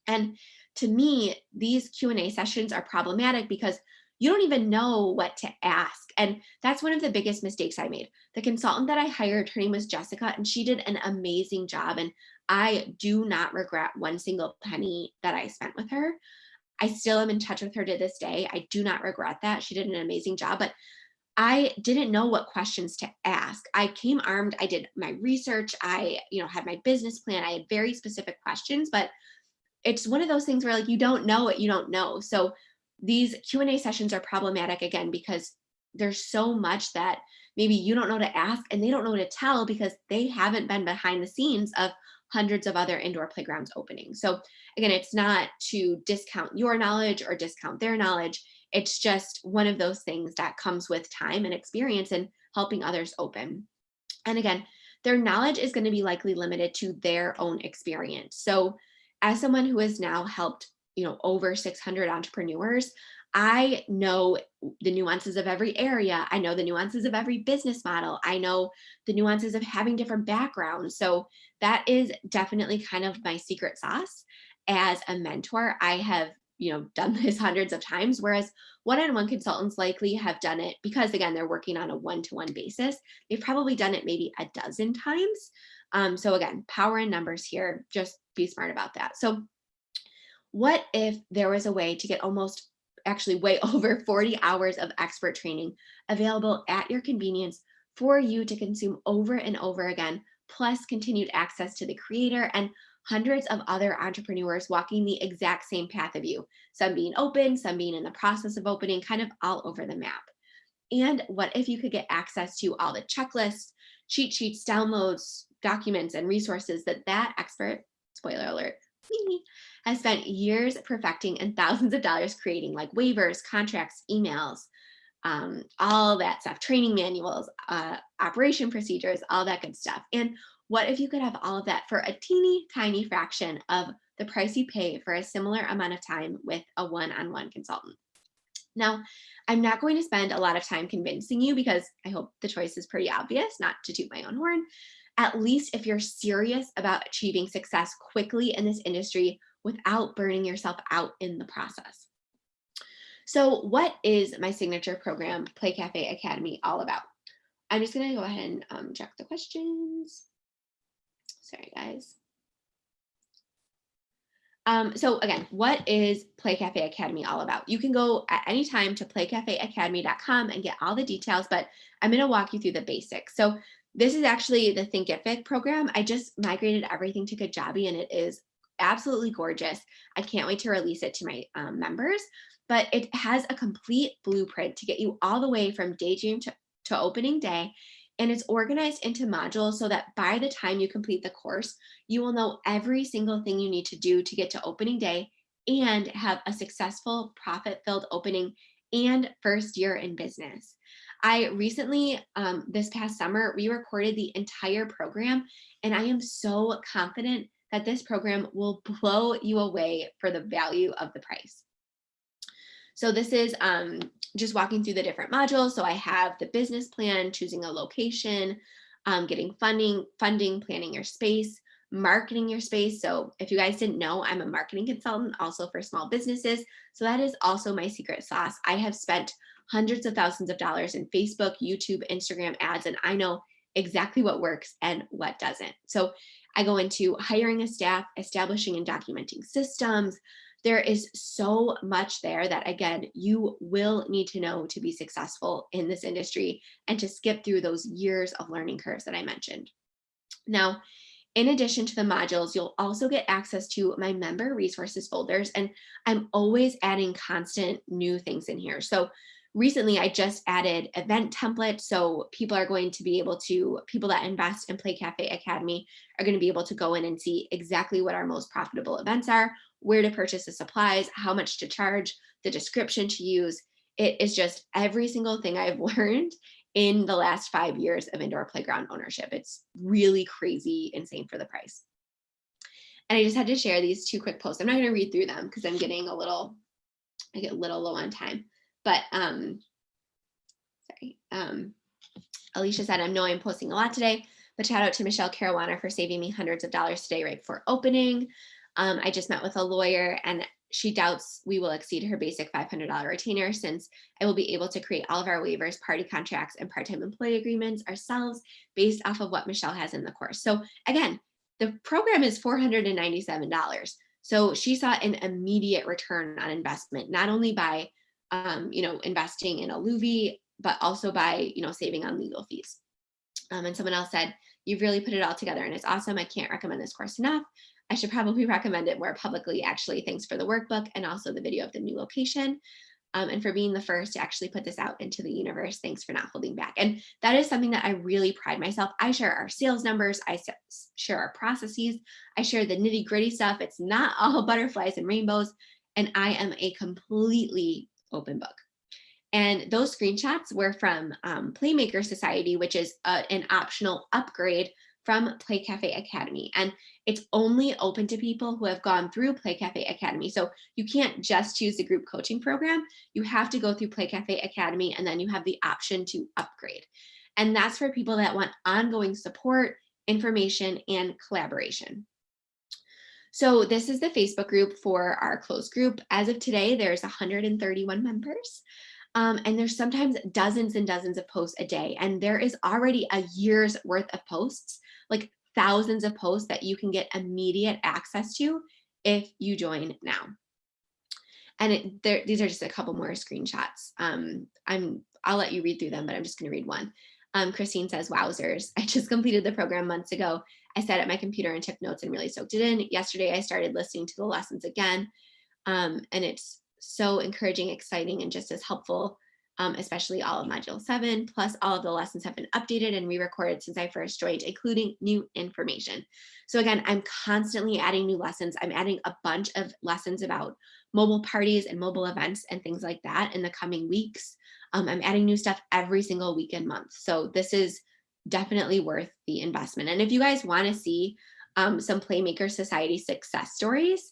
And to me, these Q&A sessions are problematic because you don't even know what to ask. And that's one of the biggest mistakes I made. The consultant that I hired, her name was Jessica, and she did an amazing job. And I do not regret one single penny that I spent with her. I still am in touch with her to this day. I do not regret that. She did an amazing job, but I didn't know what questions to ask. I came armed. I did my research. I, had my business plan. I had very specific questions, but it's one of those things where, like, you don't know what you don't know. So these Q&A sessions are problematic, again, because there's so much that maybe you don't know to ask and they don't know what to tell because they haven't been behind the scenes of hundreds of other indoor playgrounds opening. So again, it's not to discount your knowledge or discount their knowledge. It's just one of those things that comes with time and experience in helping others open. And again, their knowledge is going to be likely limited to their own experience. So as someone who has now helped, over 600 entrepreneurs, I know the nuances of every area. I know the nuances of every business model. I know the nuances of having different backgrounds. So that is definitely kind of my secret sauce. As a mentor, I have, done this hundreds of times, whereas one-on-one consultants likely have done it because, again, they're working on a one-to-one basis. They've probably done it maybe a dozen times. So again, power in numbers here. Just be smart about that. So what if there was a way to get almost, actually way over 40 hours of expert training available at your convenience for you to consume over and over again, plus continued access to the creator and hundreds of other entrepreneurs walking the exact same path of you, some being open, some being in the process of opening, kind of all over the map? And what if you could get access to all the checklists, cheat sheets, downloads, documents, and resources that expert, spoiler alert, has spent years perfecting and thousands of dollars creating, like waivers, contracts, emails, all that stuff, training manuals, operation procedures, all that good stuff. And what if you could have all of that for a teeny tiny fraction of the price you pay for a similar amount of time with a one-on-one consultant? Now, I'm not going to spend a lot of time convincing you because I hope the choice is pretty obvious, not to toot my own horn. At least if you're serious about achieving success quickly in this industry without burning yourself out in the process. So what is my signature program, Play Cafe Academy, all about? I'm just going to go ahead and check the questions. Sorry, guys. So again, what is Play Cafe Academy all about? You can go at any time to playcafeacademy.com and get all the details, but I'm going to walk you through the basics. So this is actually the Thinkific program. I just migrated everything to Kajabi and it is absolutely gorgeous. I can't wait to release it to my members, but it has a complete blueprint to get you all the way from daydream to opening day. And it's organized into modules so that by the time you complete the course, you will know every single thing you need to do to get to opening day and have a successful, profit-filled opening and first year in business. I recently, this past summer, re-recorded the entire program, and I am so confident that this program will blow you away for the value of the price. So this is just walking through the different modules. So I have the business plan, choosing a location, getting funding, planning your space, marketing your space. So if you guys didn't know, I'm a marketing consultant also for small businesses. So that is also my secret sauce. I have spent hundreds of thousands of dollars in Facebook, YouTube, Instagram ads, and I know exactly what works and what doesn't. So I go into hiring a staff, establishing and documenting systems. There is so much there that, again, you will need to know to be successful in this industry and to skip through those years of learning curves that I mentioned. Now, in addition to the modules, you'll also get access to my member resources folders, and I'm always adding constant new things in here. So recently I just added event templates. So people are going to be able to, people that invest in Play Cafe Academy are going to be able to go in and see exactly what our most profitable events are, where to purchase the supplies, how much to charge, the description to use. It is just every single thing I've learned in the last 5 years of indoor playground ownership. It's really crazy, insane for the price. And I just had to share these 2 quick posts. I'm not going to read through them because I'm getting I get a little low on time. But Alicia said, I know I'm posting a lot today, but shout out to Michelle Caruana for saving me hundreds of dollars today right before opening. I just met with a lawyer and she doubts we will exceed her basic $500 retainer since I will be able to create all of our waivers, party contracts, and part-time employee agreements ourselves based off of what Michelle has in the course. So again, the program is $497. So she saw an immediate return on investment, not only by investing in a Luvi, but also by saving on legal fees. And someone else said, you've really put it all together and it's awesome. I can't recommend this course enough. I should probably recommend it more publicly, actually. Thanks for the workbook and also the video of the new location. And for being the first to actually put this out into the universe. Thanks for not holding back. And that is something that I really pride myself. I share our sales numbers. I share our processes. I share the nitty gritty stuff. It's not all butterflies and rainbows. And I am a completely open book. And those screenshots were from Playmaker Society, which is an optional upgrade from Play Cafe Academy. And it's only open to people who have gone through Play Cafe Academy. So you can't just choose the group coaching program. You have to go through Play Cafe Academy, and then you have the option to upgrade. And that's for people that want ongoing support, information, and collaboration. So this is the Facebook group for our closed group. As of today, there's 131 members. And there's sometimes dozens and dozens of posts a day. And there is already a year's worth of posts, like thousands of posts that you can get immediate access to if you join now. And these are just a couple more screenshots. I'll let you read through them, but I'm just going to read one. Christine says, wowzers, I just completed the program months ago. I sat at my computer and took notes and really soaked it in. Yesterday, I started listening to the lessons again. And it's so encouraging, exciting, and just as helpful, especially all of module 7, plus all of the lessons have been updated and re-recorded since I first joined, including new information. So again, I'm constantly adding new lessons. I'm adding a bunch of lessons about mobile parties and mobile events and things like that in the coming weeks. I'm adding new stuff every single week and month. So this is definitely worth the investment. And if you guys want to see some Playmaker Society success stories,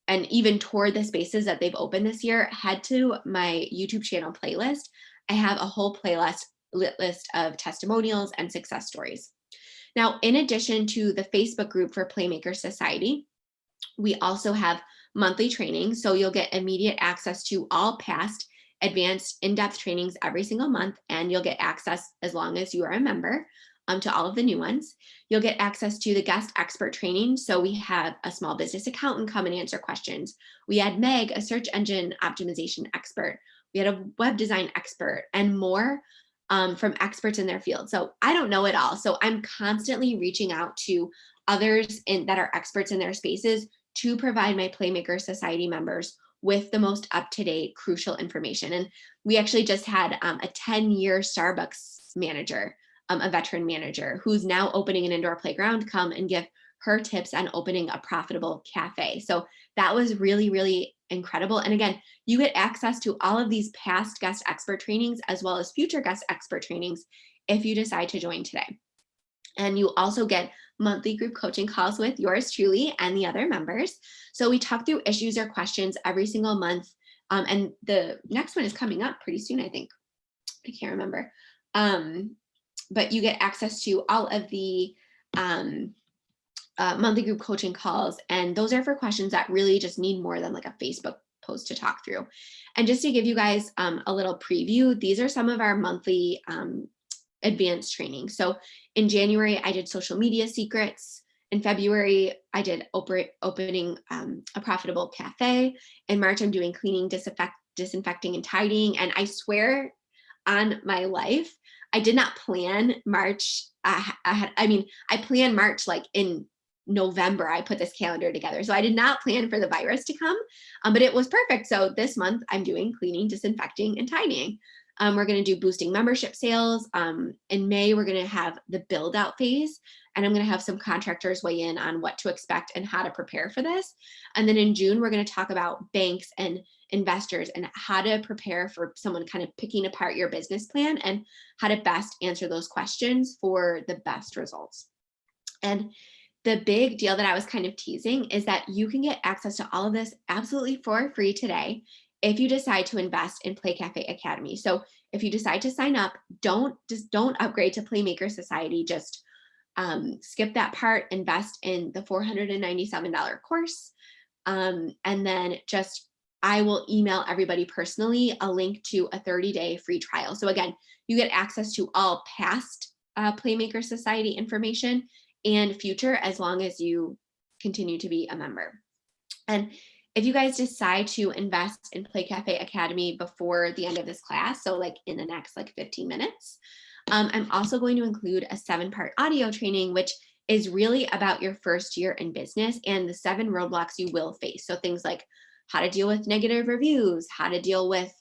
and even toward the spaces that they've opened this year, head to my YouTube channel playlist. I have a whole playlist list of testimonials and success stories. Now, in addition to the Facebook group for Playmaker Society, we also have monthly training. So you'll get immediate access to all past advanced in-depth trainings every single month, and you'll get access as long as you are a member to all of the new ones. You'll get access to the guest expert training. So we have a small business accountant come and answer questions. We had Meg, a search engine optimization expert. We had a web design expert and more from experts in their field. So I don't know it all. So I'm constantly reaching out to others that are experts in their spaces to provide my Playmaker Society members with the most up-to-date crucial information. And we actually just had a 10-year Starbucks manager, a veteran manager who's now opening an indoor playground, come and give her tips on opening a profitable cafe. So that was really, really incredible. And again, you get access to all of these past guest expert trainings as well as future guest expert trainings if you decide to join today. And you also get monthly group coaching calls with yours truly and the other members. So we talk through issues or questions every single month And the next one is coming up pretty soon, I think. I can't remember. But you get access to all of the monthly group coaching calls. And those are for questions that really just need more than like a Facebook post to talk through. And just to give you guys a little preview, these are some of our monthly advanced training. So in January, I did social media secrets. In February, I did opening a profitable cafe. In March, I'm doing cleaning, disinfecting, and tidying. And I swear on my life, I did not plan March. I planned March like in November. I put this calendar together. So I did not plan for the virus to come, but it was perfect. So this month I'm doing cleaning, disinfecting, and tidying. We're going to do boosting membership sales. In May, we're going to have the build out phase, and I'm going to have some contractors weigh in on what to expect and how to prepare for this. And then in June, we're going to talk about banks and investors and how to prepare for someone kind of picking apart your business plan and how to best answer those questions for the best results. And the big deal that I was kind of teasing is that you can get access to all of this absolutely for free today if you decide to invest in Play Cafe Academy. So if you decide to sign up, don't upgrade to Playmaker Society. Just skip that part, invest in the $497 course. And then I will email everybody personally a link to a 30-day free trial. So again, you get access to all past Playmaker Society information and future as long as you continue to be a member. And if you guys decide to invest in Play Cafe Academy before the end of this class, so like in the next 15 minutes, I'm also going to include a 7-part audio training, which is really about your first year in business and the 7 roadblocks you will face. So things like how to deal with negative reviews, how to deal with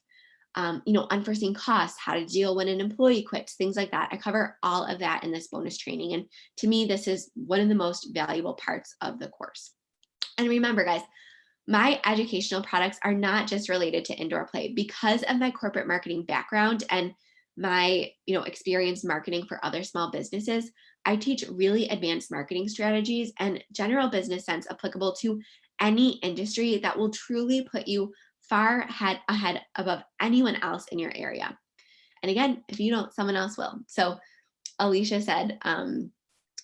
unforeseen costs, how to deal when an employee quits, things like that. I cover all of that in this bonus training. And to me, this is one of the most valuable parts of the course. And remember, guys, my educational products are not just related to indoor play. Because of my corporate marketing background and my experience marketing for other small businesses, I teach really advanced marketing strategies and general business sense applicable to any industry that will truly put you far ahead above anyone else in your area. And again, if you don't, someone else will. So Alicia said,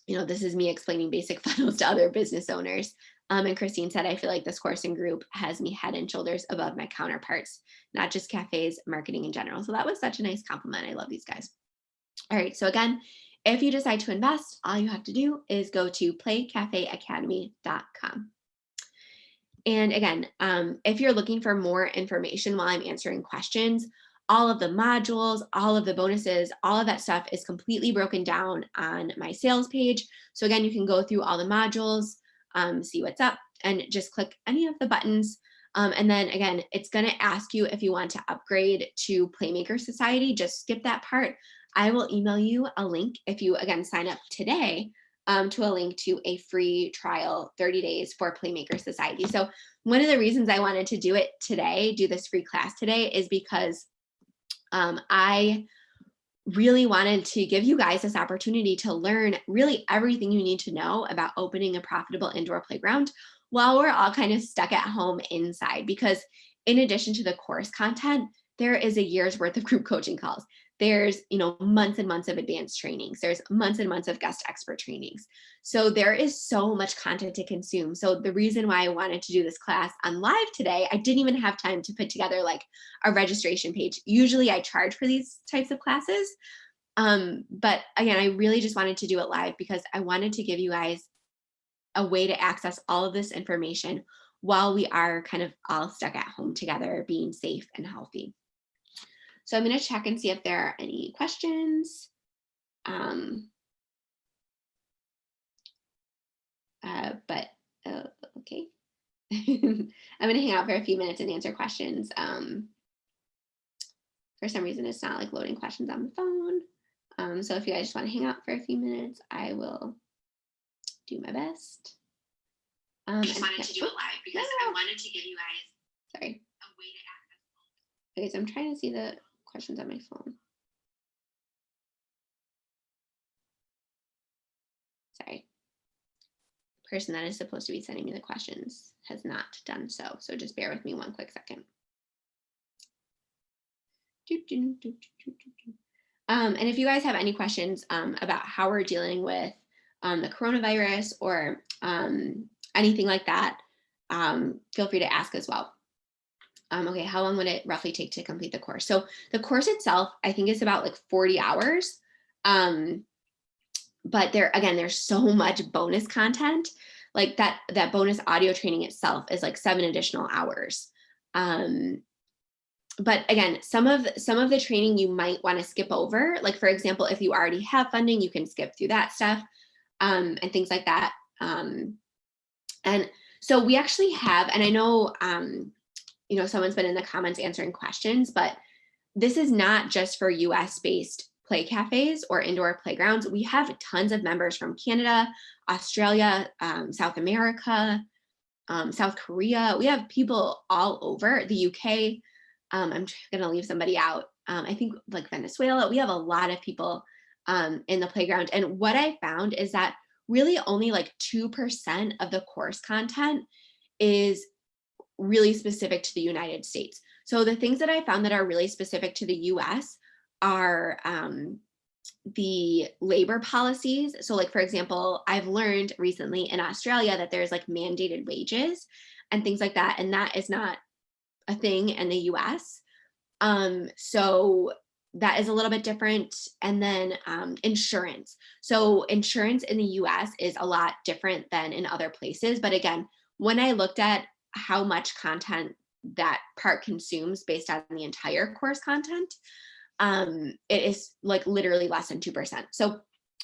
this is me explaining basic funnels to other business owners. And Christine said, I feel like this course and group has me head and shoulders above my counterparts, not just cafes, marketing in general. So that was such a nice compliment. I love these guys. All right. So again, if you decide to invest, all you have to do is go to playcafeacademy.com. And again, if you're looking for more information while I'm answering questions, all of the modules, all of the bonuses, all of that stuff is completely broken down on my sales page. So again, you can go through all the modules, see what's up, and just click any of the buttons. And then again, it's going to ask you if you want to upgrade to Playmaker Society. Just skip that part. I will email you a link if you, again, sign up today to a link to a free trial 30 days for Playmaker Society. So one of the reasons I wanted to do this free class today, is because I really wanted to give you guys this opportunity to learn really everything you need to know about opening a profitable indoor playground while we're all kind of stuck at home inside. Because in addition to the course content, there is a year's worth of group coaching calls. There's, months and months of advanced trainings. There's months and months of guest expert trainings. So there is so much content to consume. So the reason why I wanted to do this class on live today, I didn't even have time to put together like a registration page. Usually I charge for these types of classes. But again, I really just wanted to do it live because I wanted to give you guys a way to access all of this information while we are kind of all stuck at home together, being safe and healthy. So I'm going to check and see if there are any questions. Okay. I'm going to hang out for a few minutes and answer questions. For some reason, it's not like loading questions on the phone. So if you guys just want to hang out for a few minutes, I will do my best. I just wanted to do it live because I wanted to give you guys a way to access. Okay, so I'm trying to see the questions on my phone. Sorry. The person that is supposed to be sending me the questions has not done so. So just bear with me one quick second. And if you guys have any questions about how we're dealing with the coronavirus or anything like that, feel free to ask as well. Okay, how long would it roughly take to complete the course? So the course itself, I think it's about like 40 hours. But there's so much bonus content. Like that bonus audio training itself is like 7 additional hours. But again, some of the training you might want to skip over. Like for example, if you already have funding, you can skip through that stuff and things like that. And so we actually have, and I know, someone's been in the comments answering questions, but this is not just for US based play cafes or indoor playgrounds. We have tons of members from Canada, Australia, South America, South Korea. We have people all over the UK. I'm going to leave somebody out. I think like Venezuela. We have a lot of people in the playground. And what I found is that really only like 2% of the course content is really specific to the United States. So the things that I found that are really specific to the US are the labor policies. So like, for example, I've learned recently in Australia that there's like mandated wages and things like that. And that is not a thing in the US. So that is a little bit different. And then insurance. So insurance in the US is a lot different than in other places. But again, when I looked at how much content that part consumes based on the entire course content, it is like literally less than 2%. So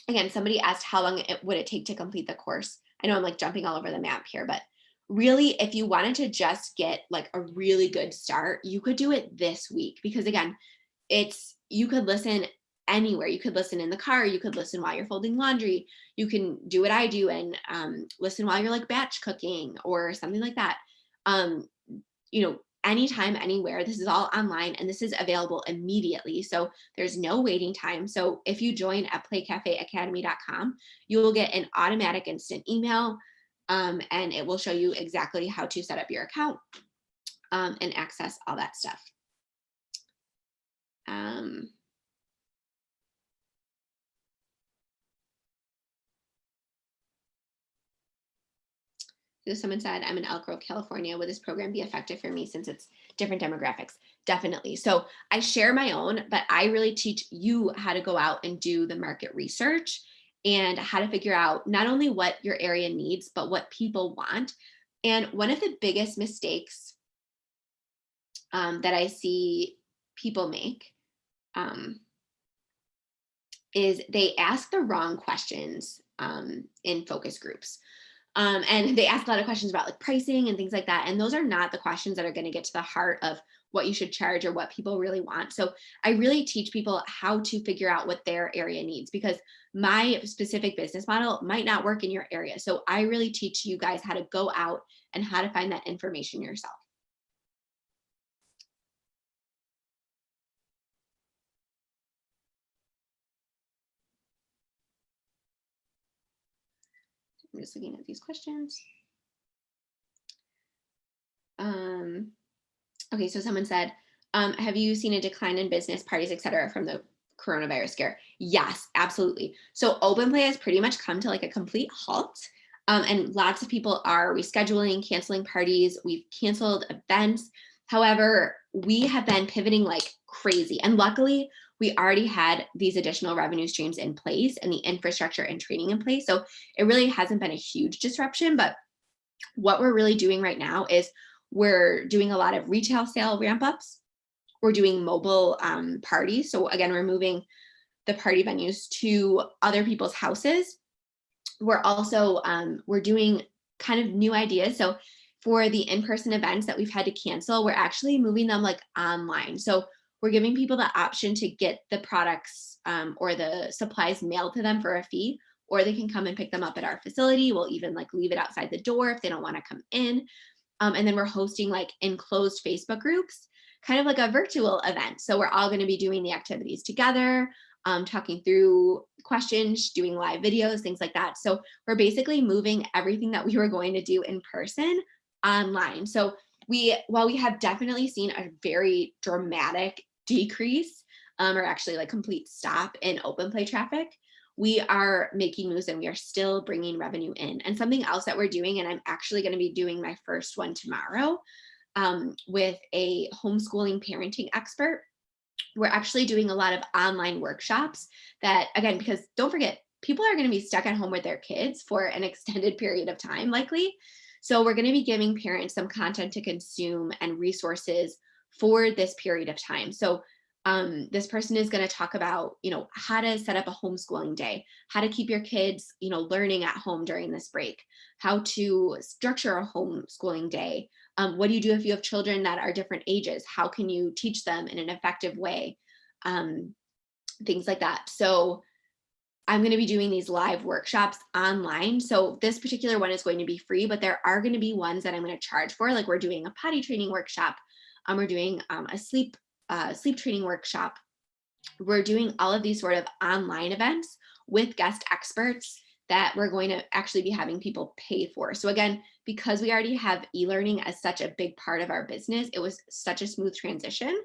again, somebody asked how long would it take to complete the course. I know I'm like jumping all over the map here, but really, if you wanted to just get like a really good start, you could do it this week, because again, you could listen anywhere. You could listen in the car, you could listen while you're folding laundry, you can do what I do and listen while you're like batch cooking or something like that. Anytime, anywhere. This is all online and this is available immediately. So there's no waiting time. So if you join at playcafeacademy.com, you will get an automatic instant email and it will show you exactly how to set up your account and access all that stuff. So someone said, I'm in Elk Grove, California. Would this program be effective for me since it's different demographics? Definitely. So I share my own, but I really teach you how to go out and do the market research and how to figure out not only what your area needs, but what people want. And one of the biggest mistakes that I see people make is they ask the wrong questions in focus groups. And they ask a lot of questions about like pricing and things like that. And those are not the questions that are going to get to the heart of what you should charge or what people really want. So I really teach people how to figure out what their area needs, because my specific business model might not work in your area. So I really teach you guys how to go out and how to find that information yourself. I'm just looking at these questions. Okay, so someone said, have you seen a decline in business parties, et cetera, from the coronavirus scare? Yes, absolutely. So open play has pretty much come to like a complete halt. And lots of people are rescheduling, canceling parties. We've canceled events. However, we have been pivoting like crazy. And luckily, we already had these additional revenue streams in place and the infrastructure and training in place. So it really hasn't been a huge disruption. But what we're really doing right now is we're doing a lot of retail sale ramp ups. We're doing mobile parties. So again, we're moving the party venues to other people's houses. We're also, we're doing kind of new ideas. So for the in-person events that we've had to cancel, we're actually moving them like online. So we're giving people the option to get the products or the supplies mailed to them for a fee, or they can come and pick them up at our facility. We'll even like leave it outside the door if they don't want to come in. And then we're hosting like enclosed Facebook groups, kind of like a virtual event. So we're all going to be doing the activities together, talking through questions, doing live videos, things like that. So we're basically moving everything that we were going to do in person online. So while we have definitely seen a very dramatic decrease or actually like complete stop in open play traffic, we are making moves and we are still bringing revenue in. And something else that we're doing, and I'm actually going to be doing my first one tomorrow with a homeschooling parenting expert. We're actually doing a lot of online workshops that, again, because don't forget, people are going to be stuck at home with their kids for an extended period of time, likely. So we're going to be giving parents some content to consume and resources for this period of time. So this person is going to talk about, how to set up a homeschooling day, how to keep your kids, learning at home during this break, how to structure a homeschooling day. What do you do if you have children that are different ages? How can you teach them in an effective way? Things like that. So I'm going to be doing these live workshops online. So this particular one is going to be free, but there are going to be ones that I'm going to charge for. Like we're doing a potty training workshop. We're doing a sleep training workshop. We're doing all of these sort of online events with guest experts that we're going to actually be having people pay for. So again, because we already have e-learning as such a big part of our business, it was such a smooth transition.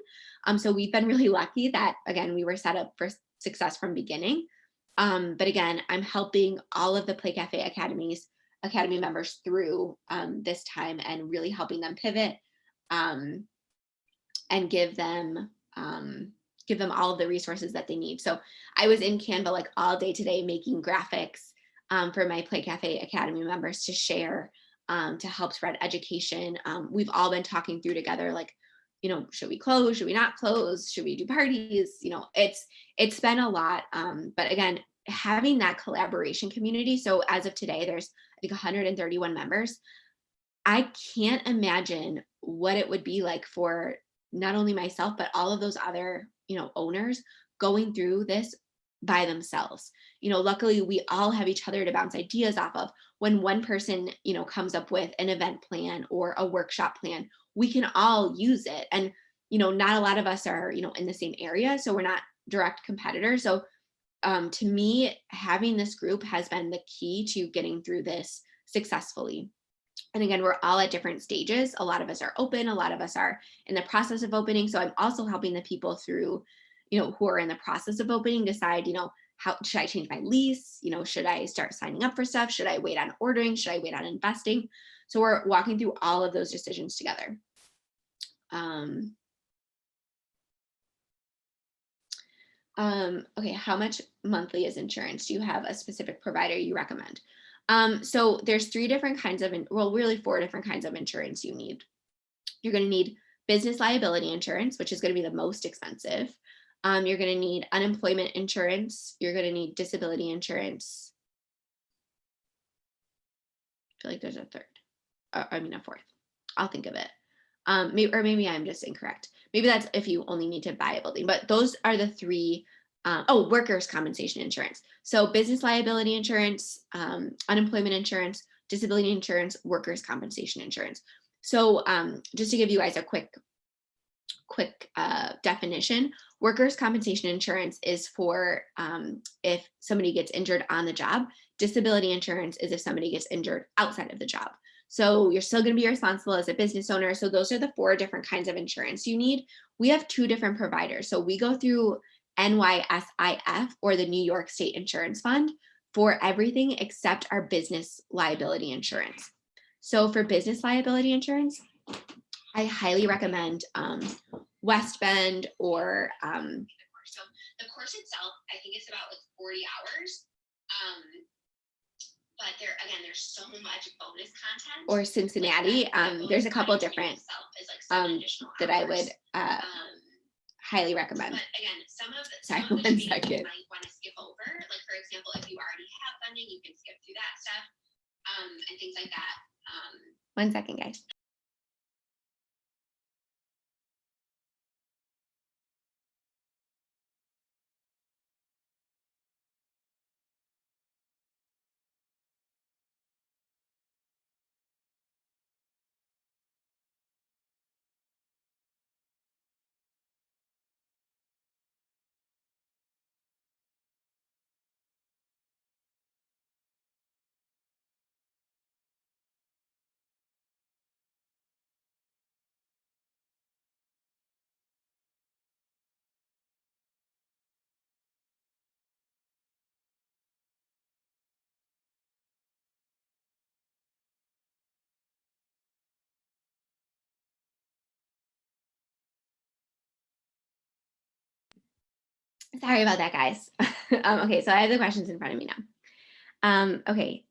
So we've been really lucky that, again, we were set up for success from beginning. But again, I'm helping all of the Play Cafe Academy members through this time and really helping them pivot and give them all of the resources that they need. So I was in Canva like all day today making graphics for my Play Cafe Academy members to share to help spread education. We've all been talking through together, like, should we close? Should we not close? Should we do parties? It's been a lot. But again, having that collaboration community. So as of today, there's I think 131 members. I can't imagine what it would be like for not only myself, but all of those other, owners going through this by themselves. Luckily we all have each other to bounce ideas off of. When one person, comes up with an event plan or a workshop plan, we can all use it. And, not a lot of us are, in the same area. So we're not direct competitors. So to me, having this group has been the key to getting through this successfully. And again, we're all at different stages. A lot of us are open, a lot of us are in the process of opening. So I'm also helping the people through, who are in the process of opening decide, how should I change my lease? Should I start signing up for stuff? Should I wait on ordering? Should I wait on investing? So we're walking through all of those decisions together. Okay, how much monthly is insurance? Do you have a specific provider you recommend? So there's really 4 different kinds of insurance you need. You're going to need business liability insurance, which is going to be the most expensive. You're going to need unemployment insurance. You're going to need disability insurance. I feel like there's a third. A fourth. I'll think of it. Maybe I'm just incorrect. Maybe that's if you only need to buy a building, but those are the 3. Workers' compensation insurance. So business liability insurance, unemployment insurance, disability insurance, workers' compensation insurance. So just to give you guys a quick definition, workers' compensation insurance is for if somebody gets injured on the job. Disability insurance is if somebody gets injured outside of the job. So you're still going to be responsible as a business owner. So those are the 4 different kinds of insurance you need. We have 2 different providers. So we go through NYSIF, or the New York State Insurance Fund, for everything except our business liability insurance. So for business liability insurance, I highly recommend West Bend or so the course itself, I think it's about like 40 hours. But there's so much bonus content. Or Cincinnati. There's a couple of different that I would highly recommend. But again, some of the you might want to skip over. Like for example, if you already have funding, you can skip through that stuff and things like that. 1 second, guys. Sorry about that, guys. Okay, so I have the questions in front of me now. Okay.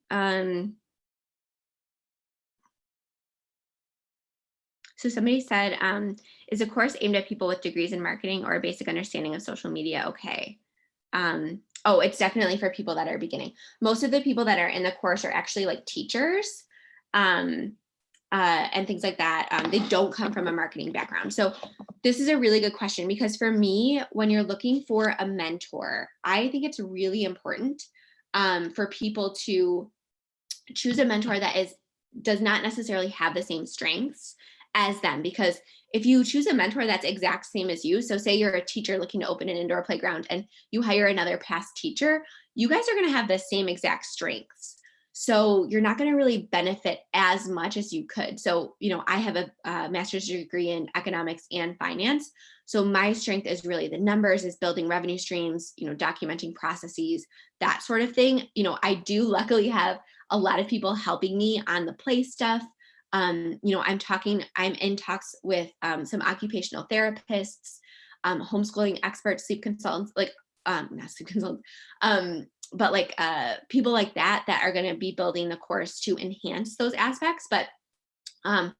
So somebody said, is a course aimed at people with degrees in marketing or a basic understanding of social media? Okay. Oh, it's definitely for people that are beginning. Most of the people that are in the course are actually like teachers. Um, and things like that. They don't come from a marketing background. So this is a really good question because for me, when you're looking for a mentor, I think it's really important for people to choose a mentor that does not necessarily have the same strengths as them, because if you choose a mentor that's exact same as you, so say you're a teacher looking to open an indoor playground and you hire another past teacher, you guys are going to have the same exact strengths, so you're not going to really benefit as much as you could. So I have a master's degree in economics and finance, so my strength is really the numbers, is building revenue streams, documenting processes, that sort of thing. I do luckily have a lot of people helping me on the play stuff. I'm in talks with some occupational therapists, homeschooling experts, sleep consultants, like not sleep consultants, but like people like that are going to be building the course to enhance those aspects. But I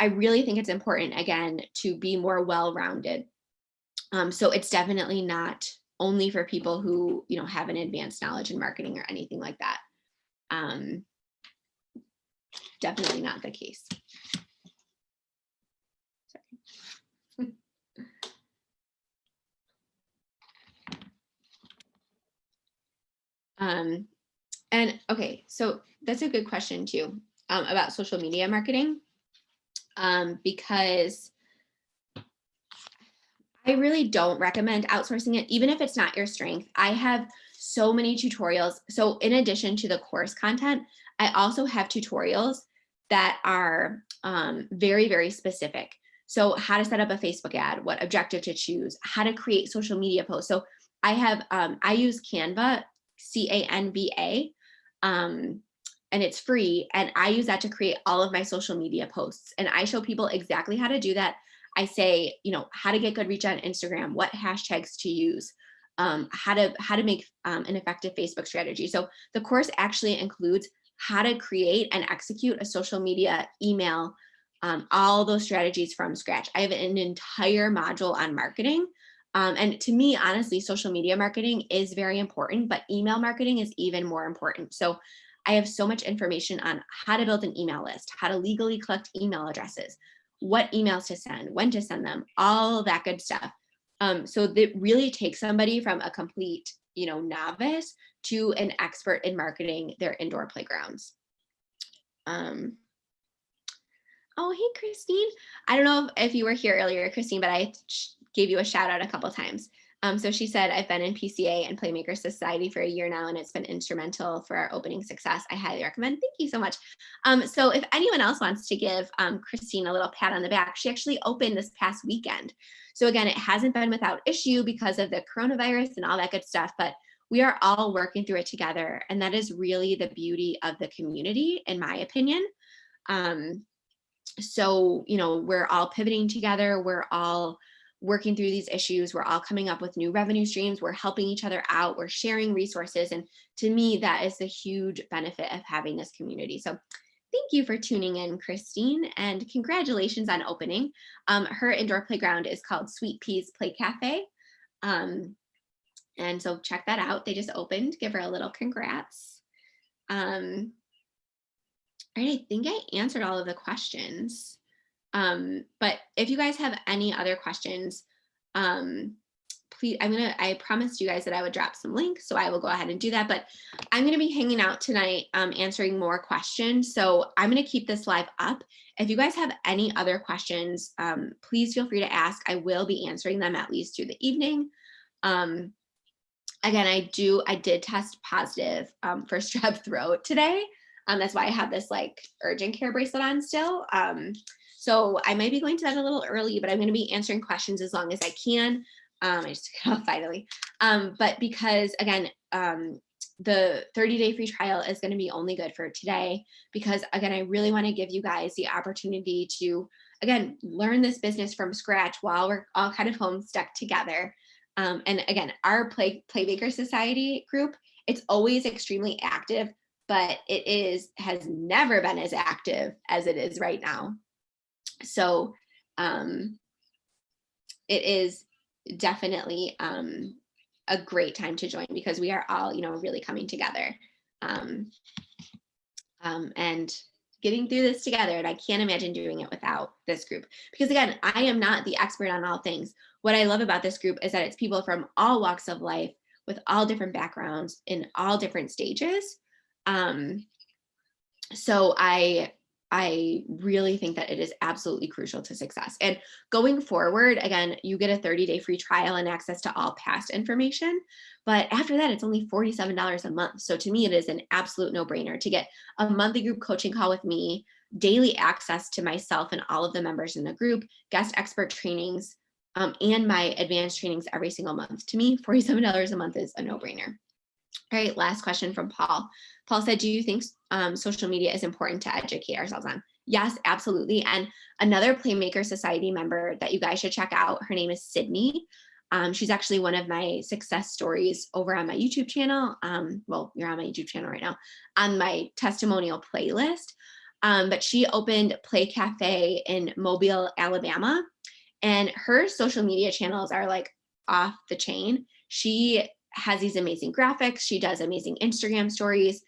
really think it's important, again, to be more well-rounded. So it's definitely not only for people who have an advanced knowledge in marketing or anything like that. Definitely not the case. Sorry. And okay, so that's a good question too, about social media marketing, because I really don't recommend outsourcing it, even if it's not your strength. I have so many tutorials. So in addition to the course content, I also have tutorials that are very, very specific. So how to set up a Facebook ad, what objective to choose, how to create social media posts. So I use Canva, Canva, and it's free. And I use that to create all of my social media posts. And I show people exactly how to do that. I say, how to get good reach on Instagram, what hashtags to use, how to make an effective Facebook strategy. So the course actually includes how to create and execute a social media email, all those strategies from scratch. I have an entire module on marketing. And to me, honestly, social media marketing is very important, but email marketing is even more important. So I have so much information on how to build an email list, how to legally collect email addresses, what emails to send, when to send them, all that good stuff. So that really takes somebody from a complete, novice to an expert in marketing their indoor playgrounds. Oh, hey, Christine. I don't know if you were here earlier, Christine, but I gave you a shout out a couple times. So she said, I've been in PCA and Playmaker Society for a year now, and it's been instrumental for our opening success. I highly recommend. Thank you so much. So if anyone else wants to give Christine a little pat on the back, she actually opened this past weekend. So again, it hasn't been without issue because of the coronavirus and all that good stuff, but we are all working through it together. And that is really the beauty of the community, in my opinion. So, we're all pivoting together. We're all working through these issues. We're all coming up with new revenue streams. We're helping each other out. We're sharing resources. And to me, that is the huge benefit of having this community. So thank you for tuning in, Christine, and congratulations on opening. Her indoor playground is called Sweet Peas Play Cafe. And so check that out. They just opened. Give her a little congrats. All right, I think I answered all of the questions. But if you guys have any other questions, please, I promised you guys that I would drop some links, so I will go ahead and do that. But I'm going to be hanging out tonight, answering more questions. So I'm going to keep this live up. If you guys have any other questions, please feel free to ask. I will be answering them at least through the evening. Again, I did test positive for strep throat today. That's why I have this like urgent care bracelet on still. So I might be going to bed a little early, but I'm going to be answering questions as long as I can. I just took it off finally. But because again, the 30-day free trial is going to be only good for today, because again, I really want to give you guys the opportunity to, again, learn this business from scratch while we're all kind of home stuck together. And again, our Playmaker Society group, it's always extremely active, but has never been as active as it is right now. So it is definitely a great time to join because we are all, really coming together and getting through this together. And I can't imagine doing it without this group because, again, I am not the expert on all things. What I love about this group is that it's people from all walks of life with all different backgrounds in all different stages. So I really think that it is absolutely crucial to success. And going forward, again, you get a 30-day free trial and access to all past information. But after that, it's only $47 a month. So to me, it is an absolute no-brainer to get a monthly group coaching call with me, daily access to myself and all of the members in the group, guest expert trainings, and my advanced trainings every single month. To me, $47 a month is a no-brainer. All right, last question from Paul. Paul said, do you think social media is important to educate ourselves on? Yes, absolutely. And another Playmaker Society member that you guys should check out, her name is Sydney. She's actually one of my success stories over on my YouTube channel. Well, you're on my YouTube channel right now, on my testimonial playlist. But she opened Play Cafe in Mobile, Alabama. And her social media channels are like off the chain. She has these amazing graphics. She does amazing Instagram stories.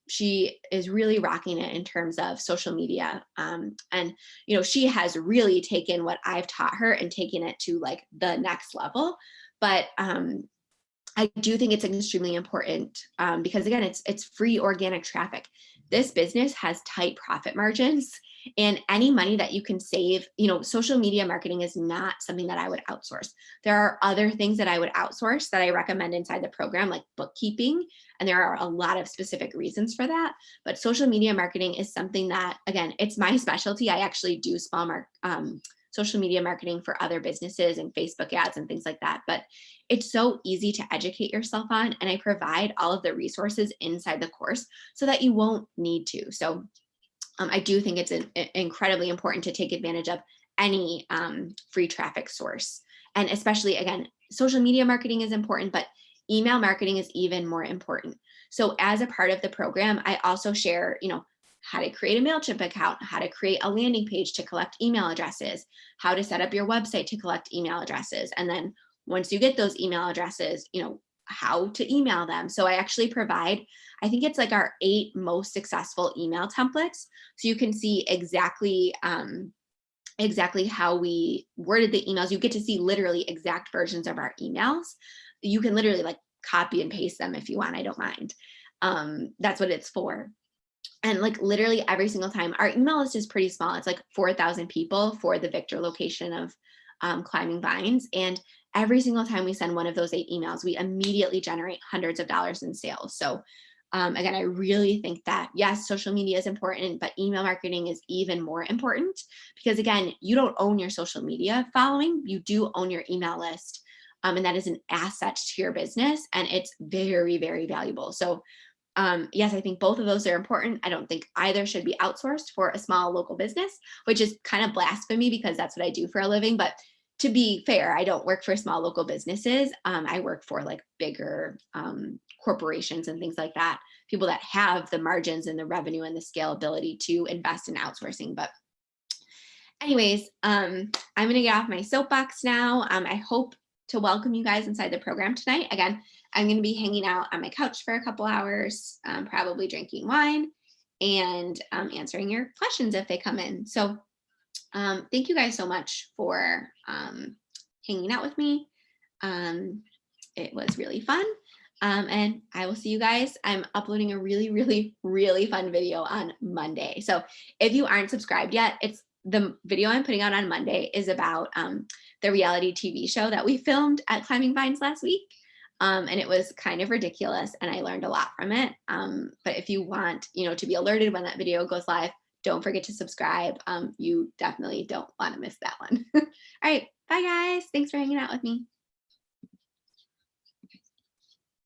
She is really rocking it in terms of social media. And, she has really taken what I've taught her and taken it to like the next level. But I do think it's extremely important because, again, it's free organic traffic. This business has tight profit margins, and any money that you can save, social media marketing is not something that I would outsource. There are other things that I would outsource that I recommend inside the program, like bookkeeping, and there are a lot of specific reasons for that. But social media marketing is something that, again, it's my specialty. I actually do social media marketing for other businesses and Facebook ads and things like that. But it's so easy to educate yourself on, and I provide all of the resources inside the course so that you won't need to. So I do think it's incredibly important to take advantage of any free traffic source. And especially, again, social media marketing is important, but email marketing is even more important. So as a part of the program, I also share, how to create a MailChimp account, how to create a landing page to collect email addresses, how to set up your website to collect email addresses. And then once you get those email addresses, how to email them. So I actually provide, I think it's like our 8 most successful email templates. So you can see exactly how we worded the emails. You get to see literally exact versions of our emails. You can literally like copy and paste them if you want. I don't mind. That's what it's for. And like literally every single time, our email list is pretty small. It's like 4,000 people for the Victor location of Climbing Vines. And every single time we send one of those 8 emails, we immediately generate hundreds of dollars in sales. So again, I really think that, yes, social media is important, but email marketing is even more important because, again, you don't own your social media following. You do own your email list. And that is an asset to your business. And it's very, very valuable. So yes, I think both of those are important. I don't think either should be outsourced for a small local business, which is kind of blasphemy because that's what I do for a living. But to be fair, I don't work for small local businesses. I work for like bigger corporations and things like that, people that have the margins and the revenue and the scalability to invest in outsourcing. But anyways, I'm going to get off my soapbox now. I hope to welcome you guys inside the program tonight. Again, I'm going to be hanging out on my couch for a couple hours, probably drinking wine and answering your questions if they come in. So thank you guys so much for hanging out with me. It was really fun. And I will see you guys. I'm uploading a really, really, really fun video on Monday. So if you aren't subscribed yet, the video I'm putting out on Monday is about the reality TV show that we filmed at Climbing Vines last week. And it was kind of ridiculous and I learned a lot from it. But if you want, to be alerted when that video goes live, don't forget to subscribe. You definitely don't want to miss that one. All right. Bye guys. Thanks for hanging out with me.